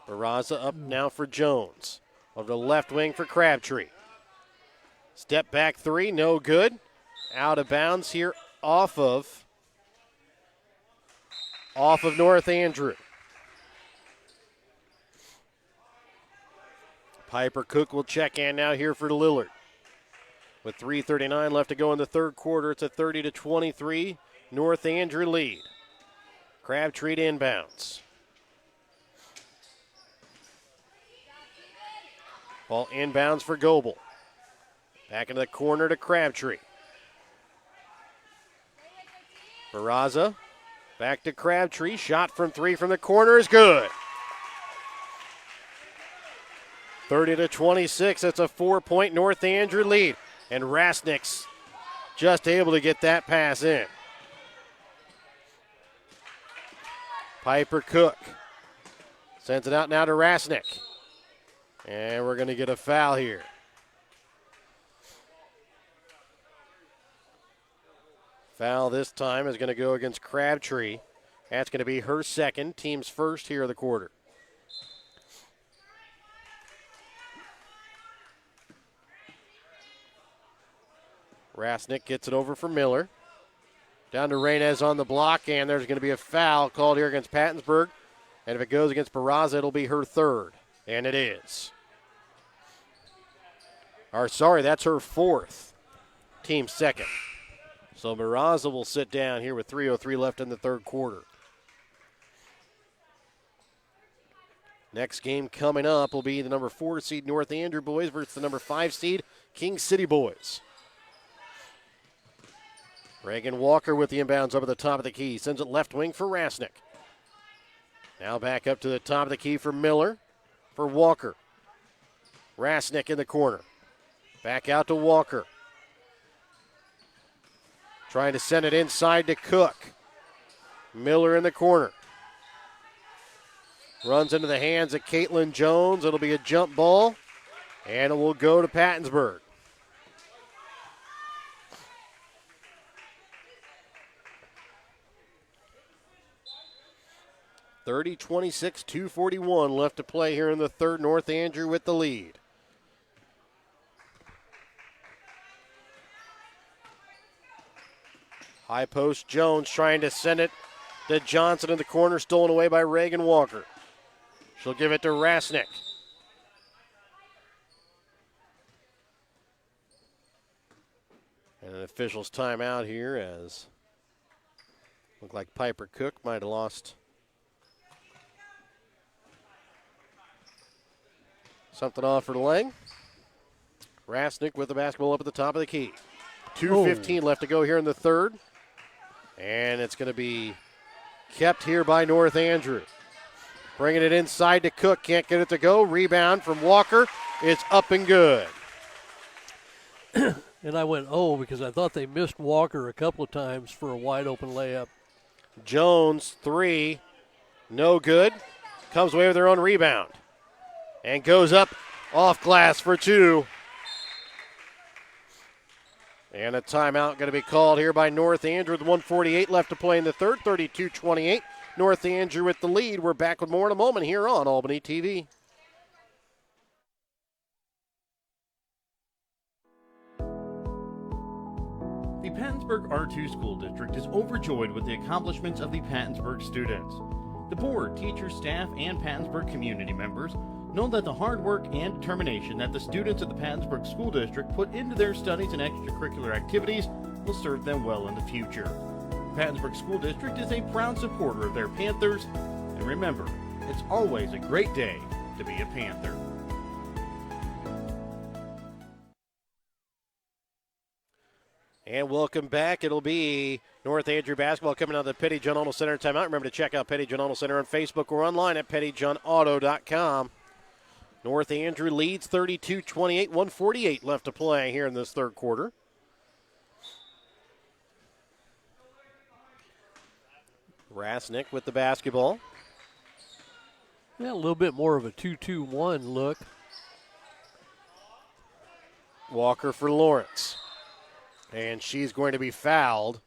Barraza up now for Jones. Over the left wing for Crabtree. Step back three, no good. Out of bounds here off of off of North Andrew. Piper Cook will check in now here for Lillard. With 3:39 left to go in the third quarter, it's a 30-23 North Andrew lead. Crabtree to inbounds. Ball inbounds for Goebel. Back into the corner to Crabtree. Barraza back to Crabtree. Shot from three from the corner is good. 30-26. That's a 4-point North Andrew lead. And Rasnick's just able to get that pass in. Piper Cook sends it out now to Rasnick. And we're going to get a foul here. Foul this time is going to go against Crabtree. That's going to be her second, team's first here of the quarter. Rasnick gets it over for Miller. Down to Reynez on the block, and there's going to be a foul called here against Pattonsburg. And if it goes against Barraza, it'll be her third. And it is. That's her fourth. Team second. So Barraza will sit down here with 3:03 left in the third quarter. Next game coming up will be the number 4 seed North Andrew boys versus the number 5 seed King City boys. Reagan Walker with the inbounds up at the top of the key. Sends it left wing for Rasnick. Now back up to the top of the key for Miller. For Walker. Rasnick in the corner. Back out to Walker. Trying to send it inside to Cook. Miller in the corner. Runs into the hands of Caitlin Jones. It'll be a jump ball. And it will go to Pattonsburg. (30-26), 2:41 left to play here in the third. North Andrew with the lead. High post Jones trying to send it to Johnson in the corner, stolen away by Reagan Walker. She'll give it to Rasnick. And an official's timeout here as looked like Piper Cook might have lost something off her leg. Rasnick with the basketball up at the top of the key. 2:15 left to go here in the third. And it's going to be kept here by North Andrew. Bringing it inside to Cook. Can't get it to go. Rebound from Walker. It's up and good. And I went, because I thought they missed Walker a couple of times for a wide open layup. Jones, three. No good. Comes away with her own rebound. And goes up off glass for two. And a timeout going to be called here by North Andrew with 1:48 left to play in the third. 32-28. North Andrew with the lead. We're back with more in a moment here on Albany TV. The Pattonsburg R2 School District is overjoyed with the accomplishments of the Pattonsburg students. The board, teachers, staff, and Pattonsburg community members know that the hard work and determination that the students of the Pattonsburg School District put into their studies and extracurricular activities will serve them well in the future. The Pattonsburg School District is a proud supporter of their Panthers, and remember, it's always a great day to be a Panther. And welcome back. It'll be North Andrew basketball coming out of the Petty John Auto Center timeout. Remember to check out Petty John Auto Center on Facebook or online at pettyjohnauto.com. North Andrew leads 32-28, 1:48 left to play here in this third quarter. Rasnick with the basketball. Yeah, a little bit more of a 2-2-1 look. Walker for Lawrence. And she's going to be fouled.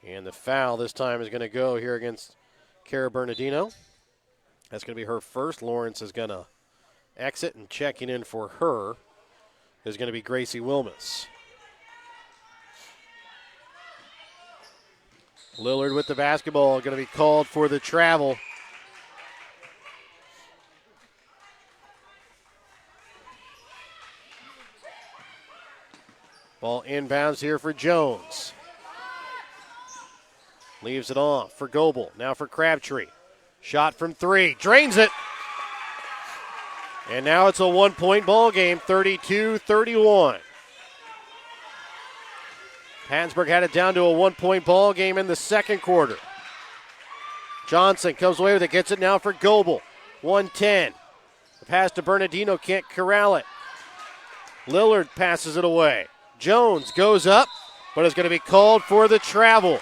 And the foul this time is going to go here against Cara Bernardino. That's going to be her first. Lawrence is going to exit, and checking in for her is going to be Gracie Wilmus. Lillard with the basketball, going to be called for the travel. Ball inbounds here for Jones. Leaves it off for Goebel. Now for Crabtree. Shot from three. Drains it. And now it's a 1-point ball game, 32-31. Pattonsburg had it down to a 1-point ball game in the second quarter. Johnson comes away with it, gets it now for Goebel. 1-10. The pass to Bernardino, can't corral it. Lillard passes it away. Jones goes up, but is going to be called for the travel.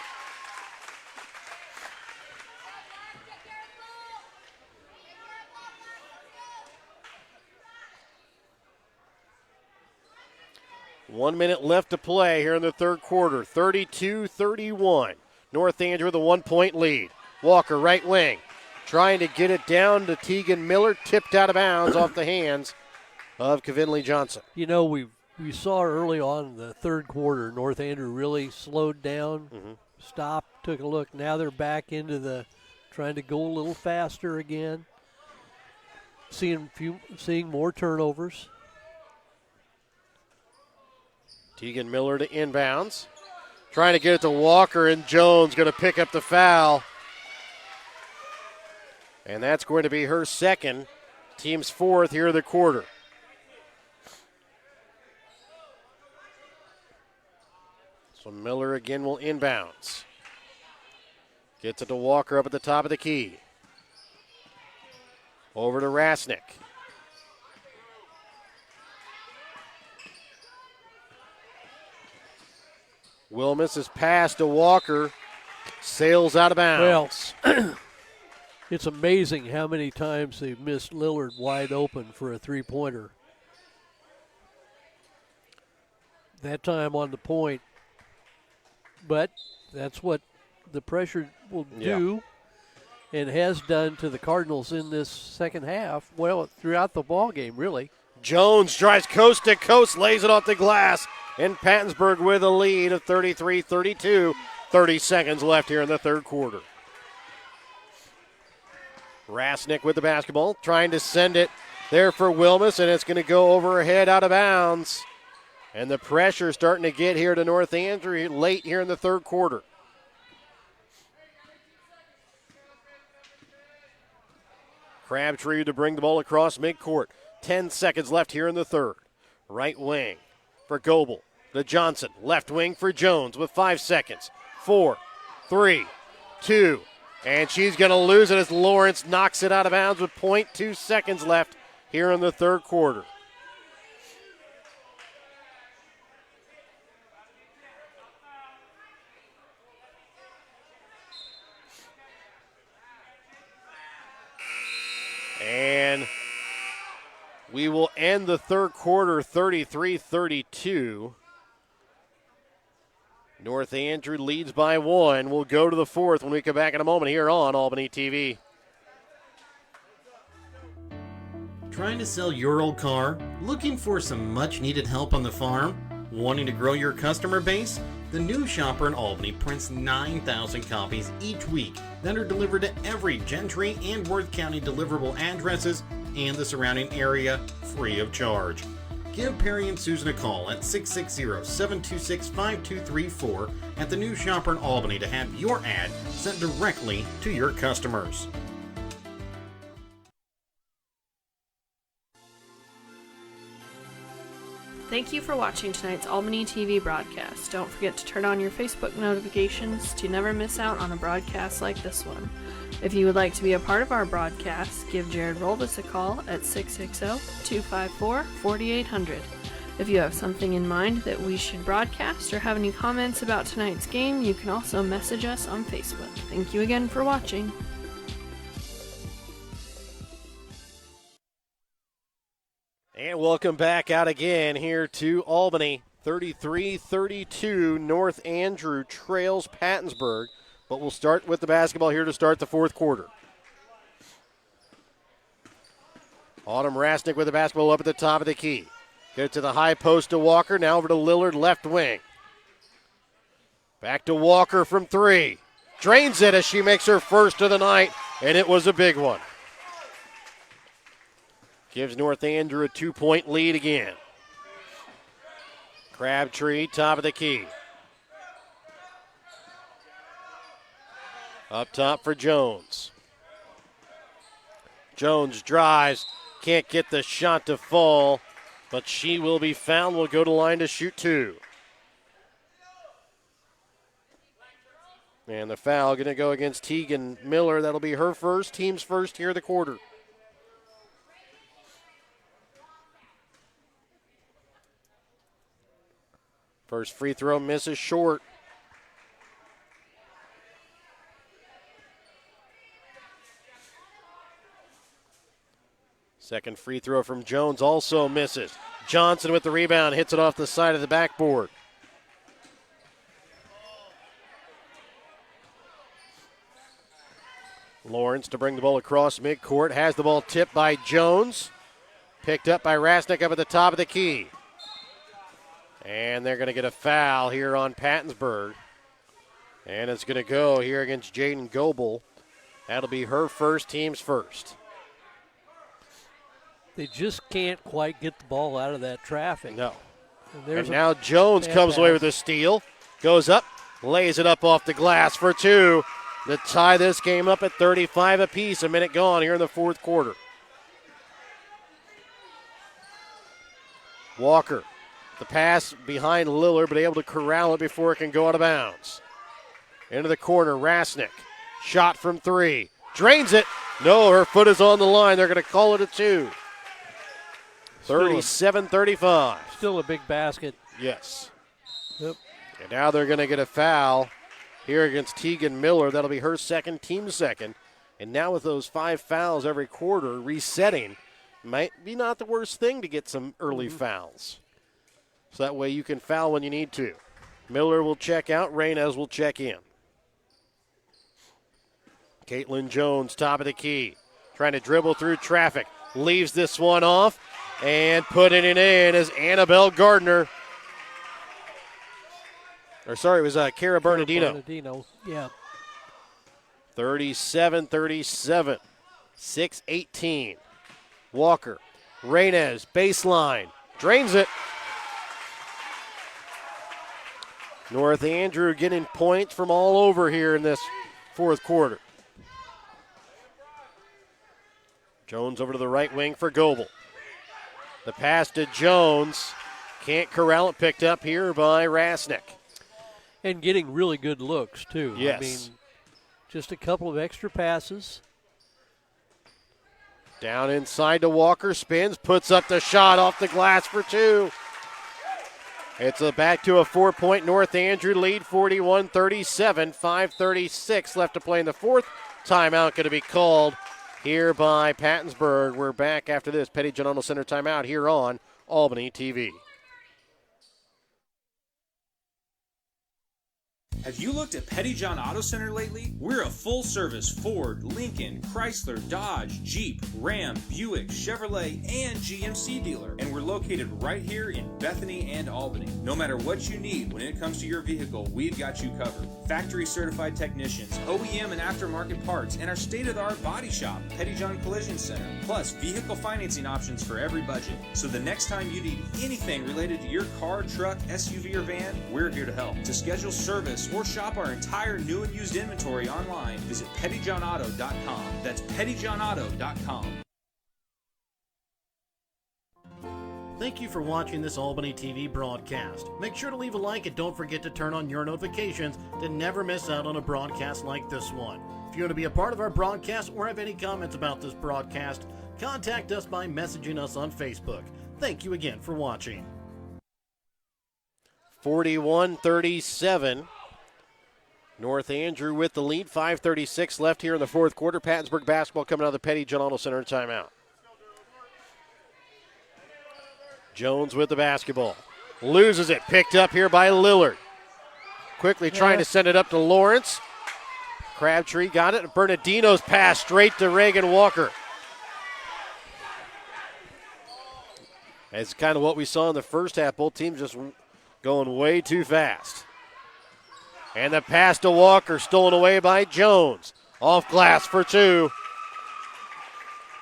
One minute left to play here in the third quarter. 32-31. North Andrew with a 1-point lead. Walker, right wing, trying to get it down to Tegan Miller. Tipped out of bounds off the hands of Kevin Johnson. You know, we saw early on in the third quarter, North Andrew really slowed down, stopped, took a look. Now they're back into trying to go a little faster again. Seeing more turnovers. Tegan Miller to inbounds. Trying to get it to Walker, and Jones going to pick up the foul. And that's going to be her second, team's fourth here in the quarter. So Miller again will inbounds. Gets it to Walker up at the top of the key. Over to Rasnick. Wilmus' pass to Walker sails out of bounds. Well, it's amazing how many times they've missed Lillard wide open for a three-pointer. That time on the point. But that's what the pressure will do and has done to the Cardinals in this second half. Well, throughout the ball game, really. Jones drives coast to coast, lays it off the glass. And Pattonsburg with a lead of 33-32. 30 seconds left here in the third quarter. Rasnick with the basketball, trying to send it there for Wilmus, and it's going to go over her head out of bounds. And the pressure starting to get here to North Andrew late here in the third quarter. Crabtree to bring the ball across midcourt. 10 seconds left here in the third. Right wing for Goebel. To Johnson. Left wing for Jones with 5 seconds. 4, 3, 2. And she's going to lose it as Lawrence knocks it out of bounds with 0.2 seconds left here in the third quarter. And we will end the third quarter 33-32. North Andrew leads by 1. We'll go to the fourth when we come back in a moment here on Albany TV. Trying to sell your old car? Looking for some much-needed help on the farm? Wanting to grow your customer base? The New Shopper in Albany prints 9,000 copies each week that are delivered to every Gentry and Worth County deliverable addresses and the surrounding area free of charge. Give Perry and Susan a call at 660-726-5234 at the New Shopper in Albany to have your ad sent directly to your customers. Thank you for watching tonight's Albany TV broadcast. Don't forget to turn on your Facebook notifications to never miss out on a broadcast like this one. If you would like to be a part of our broadcast, give Jared Rolvis a call at 660-254-4800. If you have something in mind that we should broadcast or have any comments about tonight's game, you can also message us on Facebook. Thank you again for watching. And welcome back out again here to Albany. 33-32, North Andrew trails Pattonsburg. But we'll start with the basketball here to start the fourth quarter. Autumn Rasnick with the basketball up at the top of the key. Get it to the high post to Walker. Now over to Lillard, left wing. Back to Walker from three. Drains it as she makes her first of the night, and it was a big one. Gives North Andrew a 2-point lead again. Crabtree, top of the key. Up top for Jones. Jones drives, can't get the shot to fall, but she will be fouled. Will go to line to shoot 2. And the foul going to go against Tegan Miller. That'll be her first, team's first here of the quarter. First free throw misses short. Second free throw from Jones also misses. Johnson with the rebound, hits it off the side of the backboard. Lawrence to bring the ball across midcourt, has the ball tipped by Jones. Picked up by Rasnick up at the top of the key. And they're going to get a foul here on Pattonsburg. And it's going to go here against Jaden Goebel. That'll be her first, team's first. They just can't quite get the ball out of that traffic. No. And now Jones comes away with a steal. Goes up, lays it up off the glass for 2 to tie this game up at 35 apiece. A minute gone here in the fourth quarter. Walker, the pass behind Lillard, but able to corral it before it can go out of bounds. Into the corner, Rasnick. Shot from 3. Drains it. No, her foot is on the line. They're going to call it a 2. 37-35. Still a big basket. Yes. Yep. And now they're going to get a foul here against Tegan Miller. That'll be her second, team second. And now with those 5 fouls every quarter, resetting might be not the worst thing to get some early fouls. So that way you can foul when you need to. Miller will check out. Reynez will check in. Caitlin Jones, top of the key. Trying to dribble through traffic. Leaves this one off. And putting it in is Annabelle Gardner. Or sorry, it was Cara Bernardino. Bernardino, yeah. 37-37. 6-18. Walker. Reynez, baseline. Drains it. North Andrew getting points from all over here in this fourth quarter. Jones over to the right wing for Goebel. The pass to Jones. Can't corral it. Picked up here by Rasnick. And getting really good looks, too. Yes. I mean, just a couple of extra passes. Down inside to Walker. Spins. Puts up the shot off the glass for 2. It's back to a 4-point North Andrew lead, 41-37. 5:36 left to play in the fourth. Timeout going to be called here by Pattonsburg. We're back after this Petty John Arnold Center timeout here on Albany TV. Have you looked at Petty John Auto Center lately? We're a full-service Ford, Lincoln, Chrysler, Dodge, Jeep, Ram, Buick, Chevrolet, and GMC dealer. And we're located right here in Bethany and Albany. No matter what you need when it comes to your vehicle, we've got you covered. Factory-certified technicians, OEM and aftermarket parts, and our state-of-the-art body shop, Petty John Collision Center. Plus, vehicle financing options for every budget. So the next time you need anything related to your car, truck, SUV, or van, we're here to help. To schedule service or shop our entire new and used inventory online, visit pettyjohnauto.com. That's pettyjohnauto.com. Thank you for watching this Albany TV broadcast. Make sure to leave a like and don't forget to turn on your notifications to never miss out on a broadcast like this one. If you want to be a part of our broadcast or have any comments about this broadcast, contact us by messaging us on Facebook. Thank you again for watching. 41-37. North Andrew with the lead. 5:36 left here in the fourth quarter. Pattonsburg basketball coming out of the Petty John Arnold Center timeout. Jones with the basketball. Loses it. Picked up here by Lillard. Quickly trying to send it up to Lawrence. Crabtree got it. Bernardino's pass straight to Reagan Walker. That's kind of what we saw in the first half. Both teams just going way too fast. And the pass to Walker stolen away by Jones. Off glass for 2.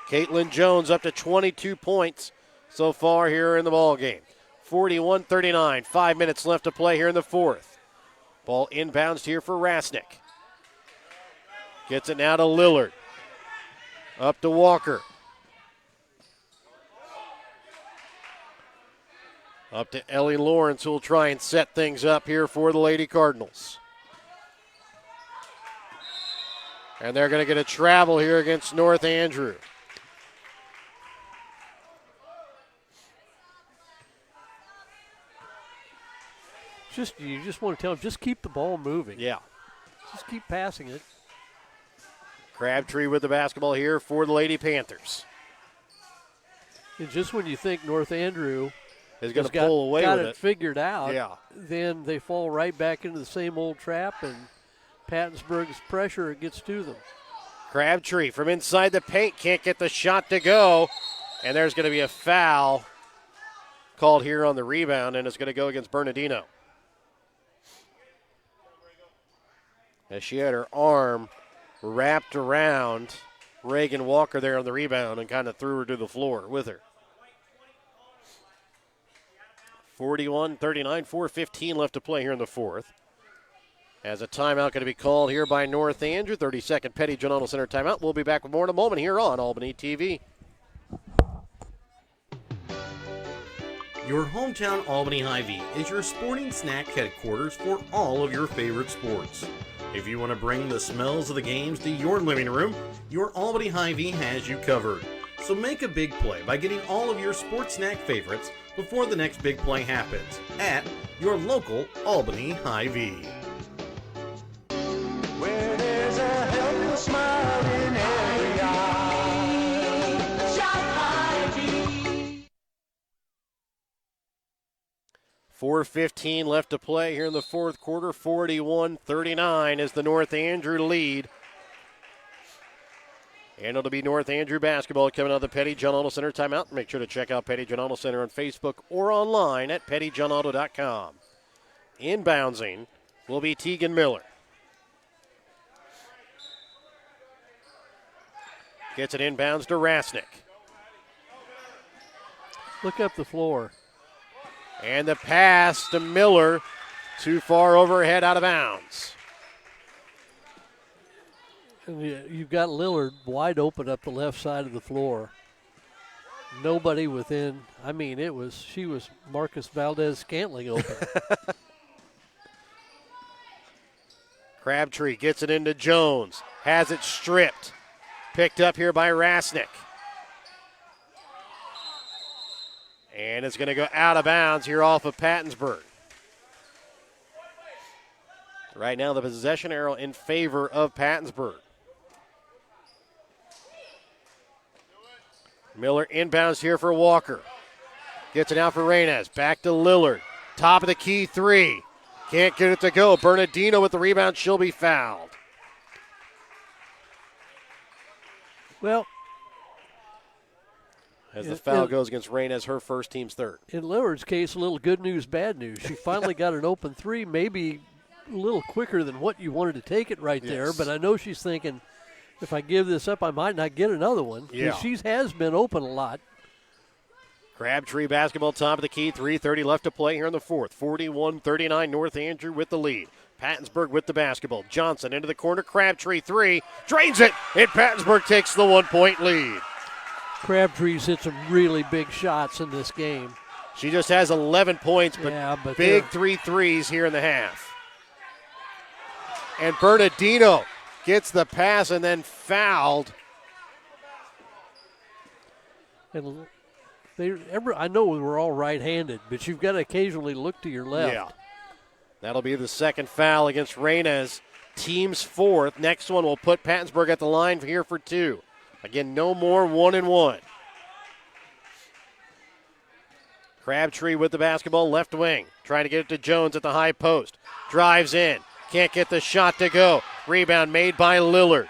Caitlin Jones up to 22 points so far here in the ball game. 41-39, 5 minutes left to play here in the fourth. Ball inbounds here for Rasnick. Gets it now to Lillard. Up to Walker. Up to Ellie Lawrence, who will try and set things up here for the Lady Cardinals. And they're going to get a travel here against North Andrew. You just want to tell them, just keep the ball moving. Yeah. Just keep passing it. Crabtree with the basketball here for the Lady Panthers. And just when you think North Andrew is going to pull away got with it figured out, yeah, then they fall right back into the same old trap, and Pattonsburg's pressure gets to them. Crabtree from inside the paint can't get the shot to go, and there's going to be a foul called here on the rebound, and it's going to go against Bernardino. As she had her arm wrapped around Reagan Walker there on the rebound and kind of threw her to the floor with her. 41-39, 4:15 left to play here in the fourth. As a timeout going to be called here by North Andrew. 32nd Petty John Arnold Center timeout. We'll be back with more in a moment here on Albany TV. Your hometown Albany Hy-Vee is your sporting snack headquarters for all of your favorite sports. If you want to bring the smells of the games to your living room, your Albany Hy-Vee has you covered. So make a big play by getting all of your sports snack favorites before the next big play happens at your local Albany Hy-Vee. Where there's a helpful smile in every eye. Shop Hy-Vee. 4:15 left to play here in the fourth quarter. 41-39 is the North Andrew lead. And it'll be North Andrew basketball coming out of the Petty John Auto Center timeout. Make sure to check out Petty John Auto Center on Facebook or online at pettyjohnauto.com. Inbouncing will be Tegan Miller. Gets it inbounds to Rasnick. Look up the floor. And the pass to Miller. Too far overhead, out of bounds. And you've got Lillard wide open up the left side of the floor. Nobody within. I mean, she was Marcus Valdez-Scantling open. Crabtree gets it into Jones. Has it stripped. Picked up here by Rasnick. And it's going to go out of bounds here off of Pattonsburg. Right now, the possession arrow in favor of Pattonsburg. Miller inbounds here for Walker. Gets it out for Reynes. Back to Lillard. Top of the key three. Can't get it to go. Bernardino with the rebound. She'll be fouled. Well, as the foul goes against Reynes, her first, team's third. In Lillard's case, a little good news, bad news. She finally got an open three, maybe a little quicker than what you wanted to take it right there. But I know she's thinking, if I give this up, I might not get another one. Yeah. She has been open a lot. Crabtree basketball, top of the key, 3:30 left to play here in the fourth. 41-39, North Andrew with the lead. Pattonsburg with the basketball. Johnson into the corner, Crabtree three, drains it, and Pattonsburg takes the 1 point lead. Crabtree's hit some really big shots in this game. She just has 11 points, but big 3 threes here in the half. And Bernardino gets the pass and then fouled. And I know we're all right-handed, but you've got to occasionally look to your left. Yeah. That'll be the second foul against Reynes. Team's fourth. Next one will put Pattonsburg at the line here for two. Again, no more 1-1. Crabtree with the basketball, left wing. Trying to get it to Jones at the high post. Drives in. Can't get the shot to go. Rebound made by Lillard.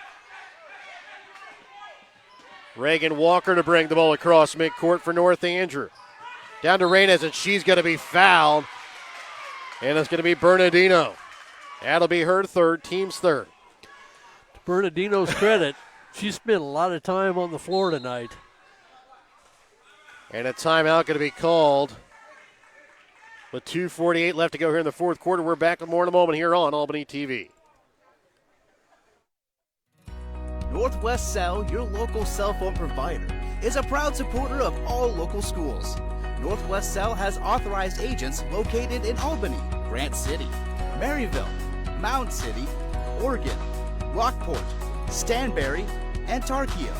Reagan Walker to bring the ball across midcourt for North Andrew. Down to Reynes, and she's going to be fouled. And it's going to be Bernardino. That'll be her third, team's third. To Bernardino's credit, she spent a lot of time on the floor tonight. And a timeout going to be called with 2:48 left to go here in the fourth quarter. We're back with more in a moment here on Albany TV. Northwest Cell, your local cell phone provider, is a proud supporter of all local schools. Northwest Cell has authorized agents located in Albany, Grant City, Maryville, Mound City, Oregon, Rockport, Stanberry, and Tarkio.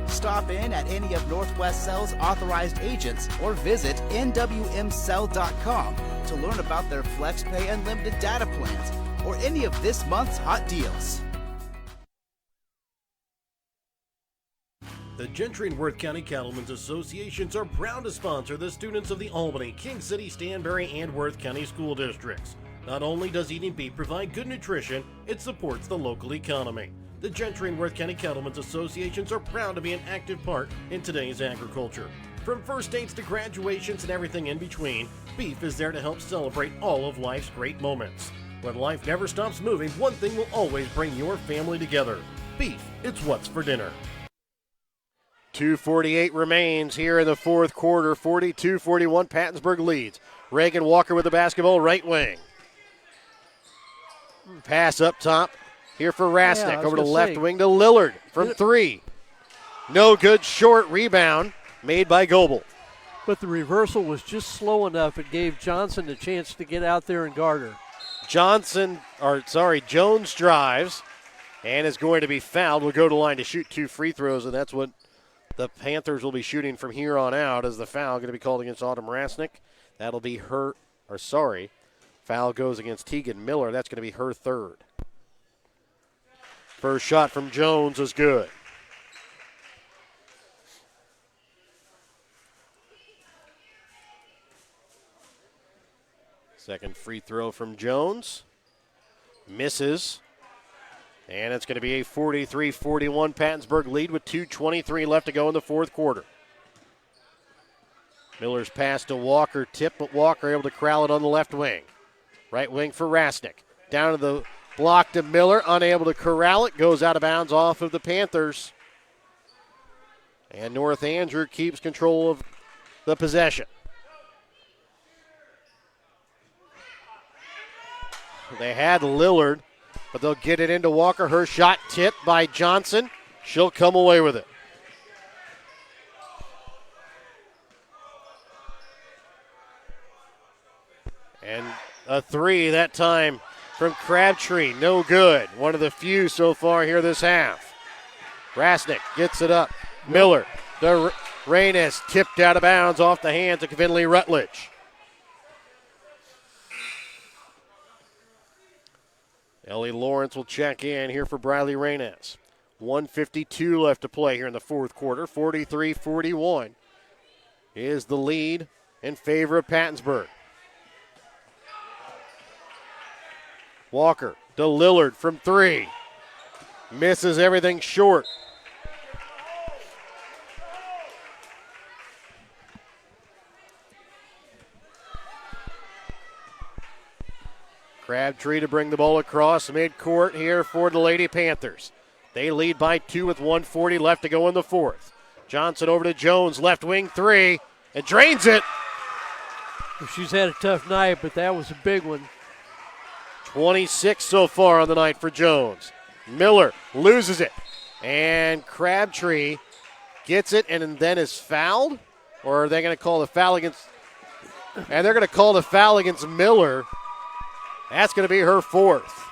Stop in at any of Northwest Cell's authorized agents or visit nwmcell.com to learn about their FlexPay unlimited data plans or any of this month's hot deals. The Gentry and Worth County Cattlemen's Associations are proud to sponsor the students of the Albany, King City, Stanberry, and Worth County school districts. Not only does eating beef provide good nutrition, it supports the local economy. The Gentry and Worth County Cattlemen's Associations are proud to be an active part in today's agriculture. From first dates to graduations and everything in between, beef is there to help celebrate all of life's great moments. When life never stops moving, one thing will always bring your family together. Beef, it's what's for dinner. 2:48 remains here in the fourth quarter. 42-41, Pattonsburg leads. Reagan Walker with the basketball, right wing. Pass up top here for Rasnick. Over to left wing to Lillard from three. No good, short rebound made by Goebel. But the reversal was just slow enough. It gave Johnson a chance to get out there and guard her. Jones drives and is going to be fouled. Will go to line to shoot 2 free throws, and that's what the Panthers will be shooting from here on out. As the foul going to be called against Autumn Rasnick. That'll be foul goes against Tegan Miller. That's going to be her third. First shot from Jones is good. Second free throw from Jones. Misses. And it's going to be a 43-41 Pattonsburg lead with 2:23 left to go in the fourth quarter. Miller's pass to Walker, tip, but Walker able to corral it on the left wing. Right wing for Rasnick. Down to the block to Miller, unable to corral it. Goes out of bounds off of the Panthers. And North Andrew keeps control of the possession. They had Lillard, but they'll get it into Walker. Her shot tipped by Johnson. She'll come away with it. And a three that time from Crabtree. No good. One of the few so far here this half. Rasnick gets it up. Miller. The rain is tipped out of bounds off the hands of Finley Rutledge. Ellie Lawrence will check in here for Briley Reynes. 1:52 left to play here in the fourth quarter. 43-41 is the lead in favor of Pattonsburg. Walker to Lillard from three. Misses everything short. Crabtree to bring the ball across midcourt here for the Lady Panthers. They lead by 2 with 1:40 left to go in the fourth. Johnson over to Jones, left wing three, and drains it. She's had a tough night, but that was a big one. 26 so far on the night for Jones. Miller loses it, and Crabtree gets it and then is fouled? Or are they going to call the foul against... And they're going to call the foul against Miller. That's going to be her fourth.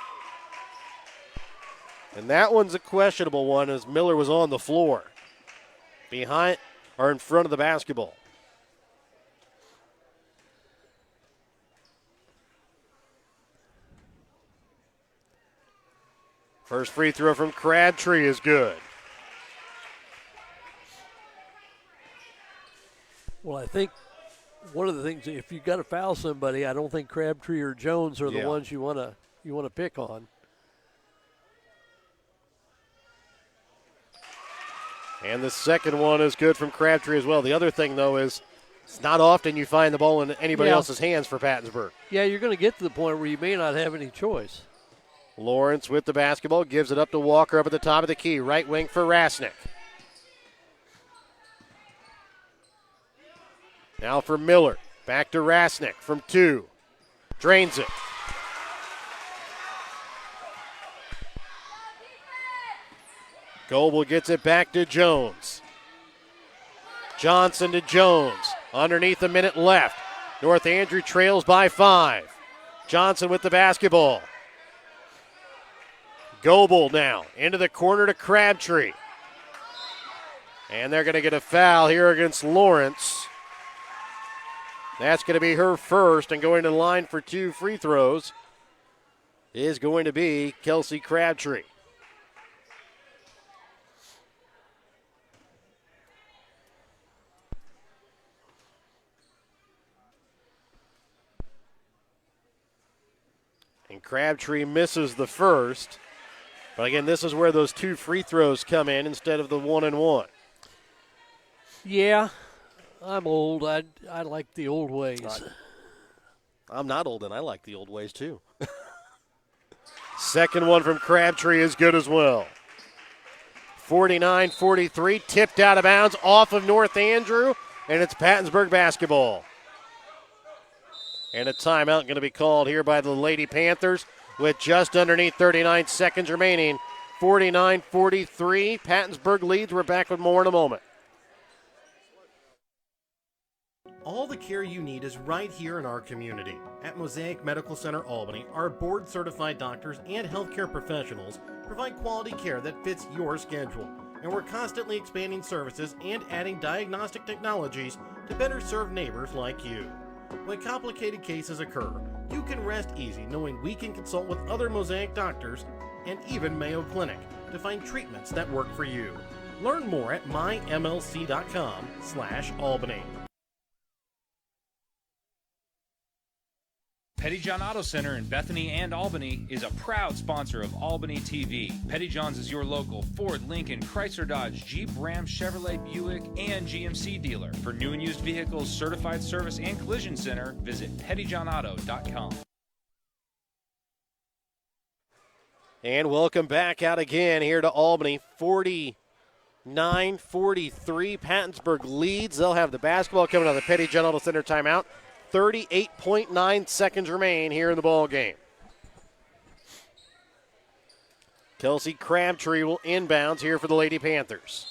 And that one's a questionable one as Miller was on the floor. Behind or in front of the basketball. First free throw from Crabtree is good. Well, I think one of the things, if you got to foul somebody, I don't think Crabtree or Jones are the ones you want to pick on. And the second one is good from Crabtree as well. The other thing, though, is It's not often you find the ball in anybody Yeah. else's hands for Pattonsburg. Yeah, you're going to get to the point where you may not have any choice. Lawrence with the basketball, gives it up to Walker up at the top of the key. Right wing for Rasnick. Now for Miller. Back to Rasnick from 2. Drains it. Goebel gets it back to Jones. Johnson to Jones. Underneath a minute left. North Andrew trails by 5. Johnson with the basketball. Goebel now into the corner to Crabtree. And they're going to get a foul here against Lawrence. That's going to be her first, and going to the line for 2 free throws is going to be Kelsey Crabtree. And Crabtree misses the first. But again, this is where those 2 free throws come in instead of the 1 and 1. Yeah, I'm old. I like the old ways. I'm not old, and I like the old ways too. Second one from Crabtree is good as well. 49-43, tipped out of bounds off of North Andrew, and it's Pattonsburg basketball. And a timeout going to be called here by the Lady Panthers with just underneath 39 seconds remaining. 49-43, Pattonsburg leads. We're back with more in a moment. All the care you need is right here in our community. At Mosaic Medical Center Albany, our board-certified doctors and healthcare professionals provide quality care that fits your schedule. And we're constantly expanding services and adding diagnostic technologies to better serve neighbors like you. When complicated cases occur, you can rest easy knowing we can consult with other Mosaic doctors and even Mayo Clinic to find treatments that work for you. Learn more at mymlc.com/Albany. Pettyjohn Auto Center in Bethany and Albany is a proud sponsor of Albany TV. Pettyjohn's is your local Ford, Lincoln, Chrysler, Dodge, Jeep, Ram, Chevrolet, Buick, and GMC dealer. For new and used vehicles, certified service, and collision center, visit pettyjohnauto.com. And welcome back out again here to Albany. 49-43, Pattonsburg leads. They'll have the basketball coming out of the Pettyjohn Auto Center timeout. 38.9 seconds remain here in the ball game. Kelsey Crabtree will inbounds here for the Lady Panthers.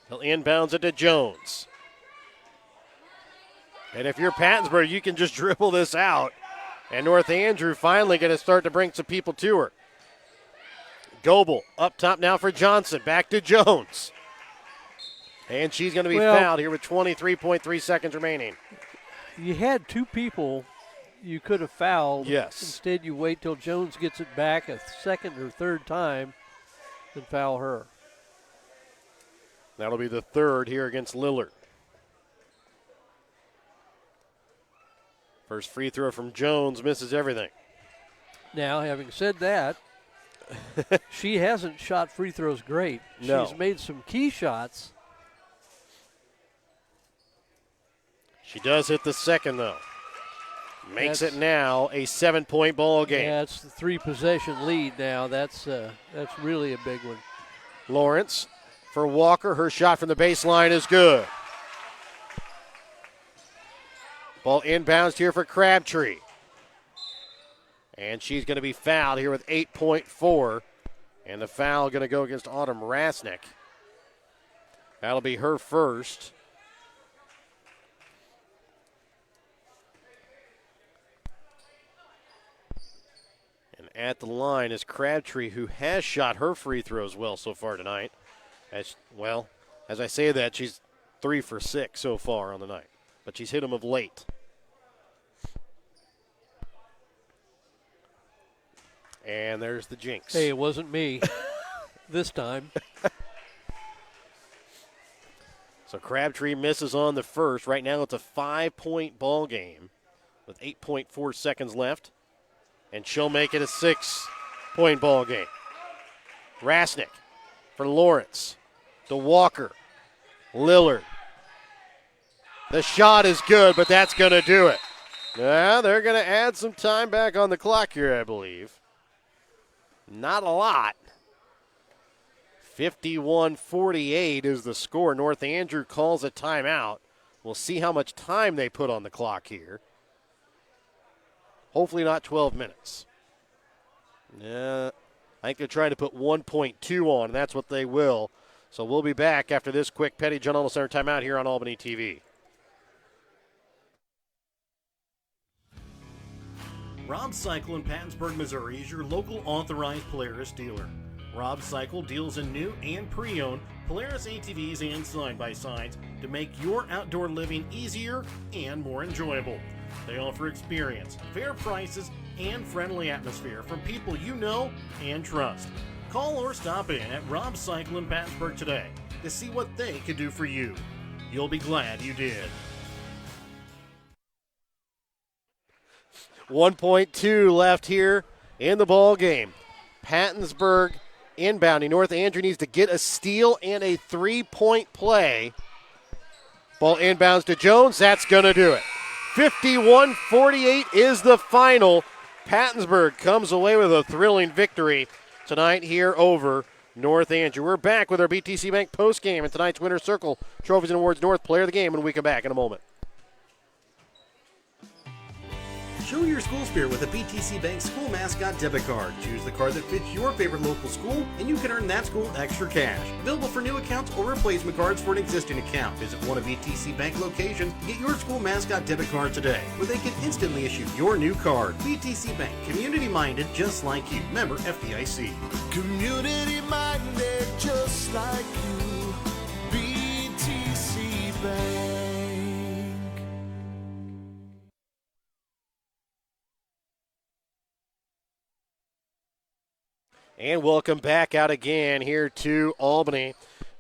He'll inbounds it to Jones. And if you're Pattonsburg, you can just dribble this out. And North Andrew finally going to start to bring some people to her. Goebel up top now for Johnson. Back to Jones. And she's going to be fouled here with 23.3 seconds remaining. You had 2 people you could have fouled. Yes. Instead, you wait till Jones gets it back a second or third time and foul her. That'll be the third here against Lillard. First free throw from Jones misses everything. Now, having said that, she hasn't shot free throws great. No. She's made some key shots. She does hit the second, though. Makes it now a 7-point ball game. Yeah, it's the 3-possession lead now. That's really a big one. Lawrence for Walker. Her shot from the baseline is good. Ball inbounds here for Crabtree. And she's going to be fouled here with 8.4. And the foul going to go against Autumn Rasnick. That'll be her first. At the line is Crabtree, who has shot her free throws well so far tonight. As I say that, she's 3 for 6 so far on the night. But she's hit them of late. And there's the jinx. Hey, it wasn't me this time. So Crabtree misses on the first. Right now it's a 5-point ball game with 8.4 seconds left. And she'll make it a 6-point ball game. Rasnick for Lawrence to Walker. Lillard The shot is good, but that's going to do it. Yeah, they're going to add some time back on the clock here, I believe. Not a lot. 51-48 is the score. North Andrew calls a timeout. We'll see how much time they put on the clock here. Hopefully not 12 minutes. Yeah, I think they're trying to put 1.2 on, and that's what they will. So we'll be back after this quick Petty John Arnold Center timeout here on Albany TV. Rob Cycle in Pattonsburg, Missouri is your local authorized Polaris dealer. Rob Cycle deals in new and pre-owned Polaris ATVs and side-by-sides to make your outdoor living easier and more enjoyable. They offer experience, fair prices, and friendly atmosphere from people you know and trust. Call or stop in at Rob Cycle in Pattonsburg today to see what they could do for you. You'll be glad you did. 1.2 left here in the ball game. Pattonsburg inbounding. North Andrew needs to get a steal and a three-point play. Ball inbounds to Jones. That's going to do it. 51-48 is the final. Pattonsburg comes away with a thrilling victory tonight here over North Andrew. We're back with our BTC Bank postgame and tonight's Winner's Circle Trophies and Awards North Player of the Game when we come back in a moment. Show your school spirit with a BTC Bank school mascot debit card. Choose the card that fits your favorite local school, and you can earn that school extra cash. Available for new accounts or replacement cards for an existing account. Visit one of BTC Bank locations and get your school mascot debit card today, where they can instantly issue your new card. BTC Bank, community-minded just like you. Member FDIC. Community-minded just like you. BTC Bank. And welcome back out again here to Albany.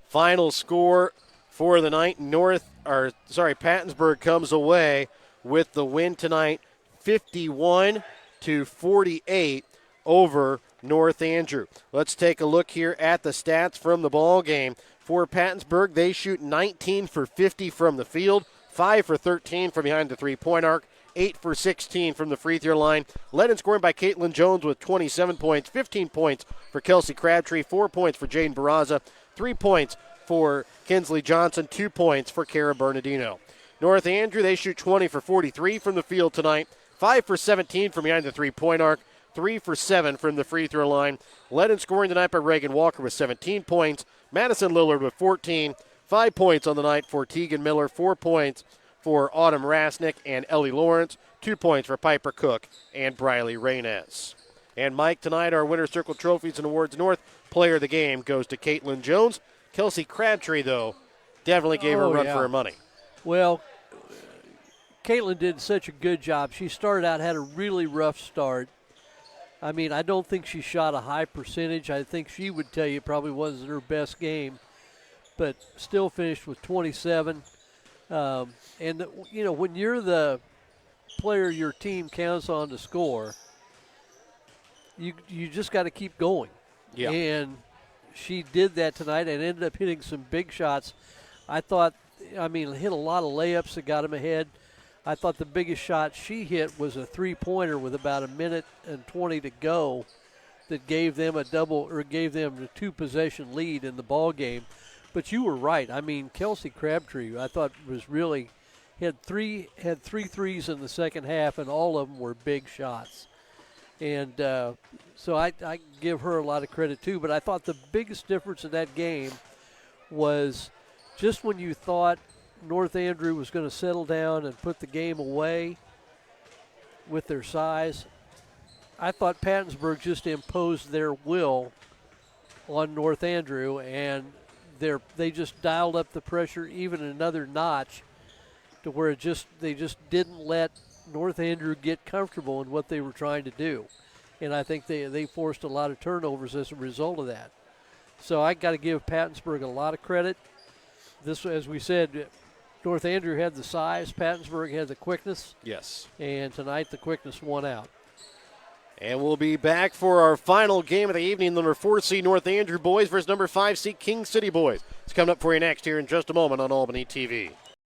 Final score for the night. Pattonsburg comes away with the win tonight, 51-48 over North Andrew. Let's take a look here at the stats from the ball game. For Pattonsburg, they shoot 19 for 50 from the field, 5 for 13 from behind the three-point arc, 8 for 16 from the free throw line. Led in scoring by Caitlin Jones with 27 points, 15 points for Kelsey Crabtree, 4 points for Jaden Barraza, 3 points for Kinsley Johnson, 2 points for Kara Bernardino. North Andrew, they shoot 20 for 43 from the field tonight, 5 for 17 from behind the three-point arc, 3 for 7 from the free throw line. Led in scoring tonight by Reagan Walker with 17 points, Madison Lillard with 14, 5 points on the night for Tegan Miller, 4 points for Autumn Rasnick and Ellie Lawrence, 2 points for Piper Cook and Briley Reynes. And Mike, tonight our Winner's Circle Trophies and Awards North Player of the Game goes to Caitlin Jones. Kelsey Crabtree, though, definitely gave her a run for her money. Well, Caitlin did such a good job. She started out, had a really rough start. I mean, I don't think she shot a high percentage. I think she would tell you it probably wasn't her best game, but still finished with 27. When you're the player your team counts on to score, you just got to keep going. Yeah. And she did that tonight and ended up hitting some big shots. Hit a lot of layups that got him ahead. I thought the biggest shot she hit was a three-pointer with about a minute and 20 to go that gave them a two-possession lead in the ball game. But you were right. I mean, Kelsey Crabtree, I thought was really had three threes in the second half, and all of them were big shots. And so I give her a lot of credit too. But I thought the biggest difference in that game was just when you thought North Andrew was going to settle down and put the game away with their size, I thought Pattonsburg just imposed their will on North Andrew, and they just dialed up the pressure even another notch to where they just didn't let North Andrew get comfortable in what they were trying to do. And I think they forced a lot of turnovers as a result of that. So I got to give Pattonsburg a lot of credit. This, as we said, North Andrew had the size, Pattonsburg had the quickness. Yes. And tonight the quickness won out. And we'll be back for our final game of the evening, number 4 seed North Andrew boys versus number 5 seed King City boys. It's coming up for you next here in just a moment on Albany TV.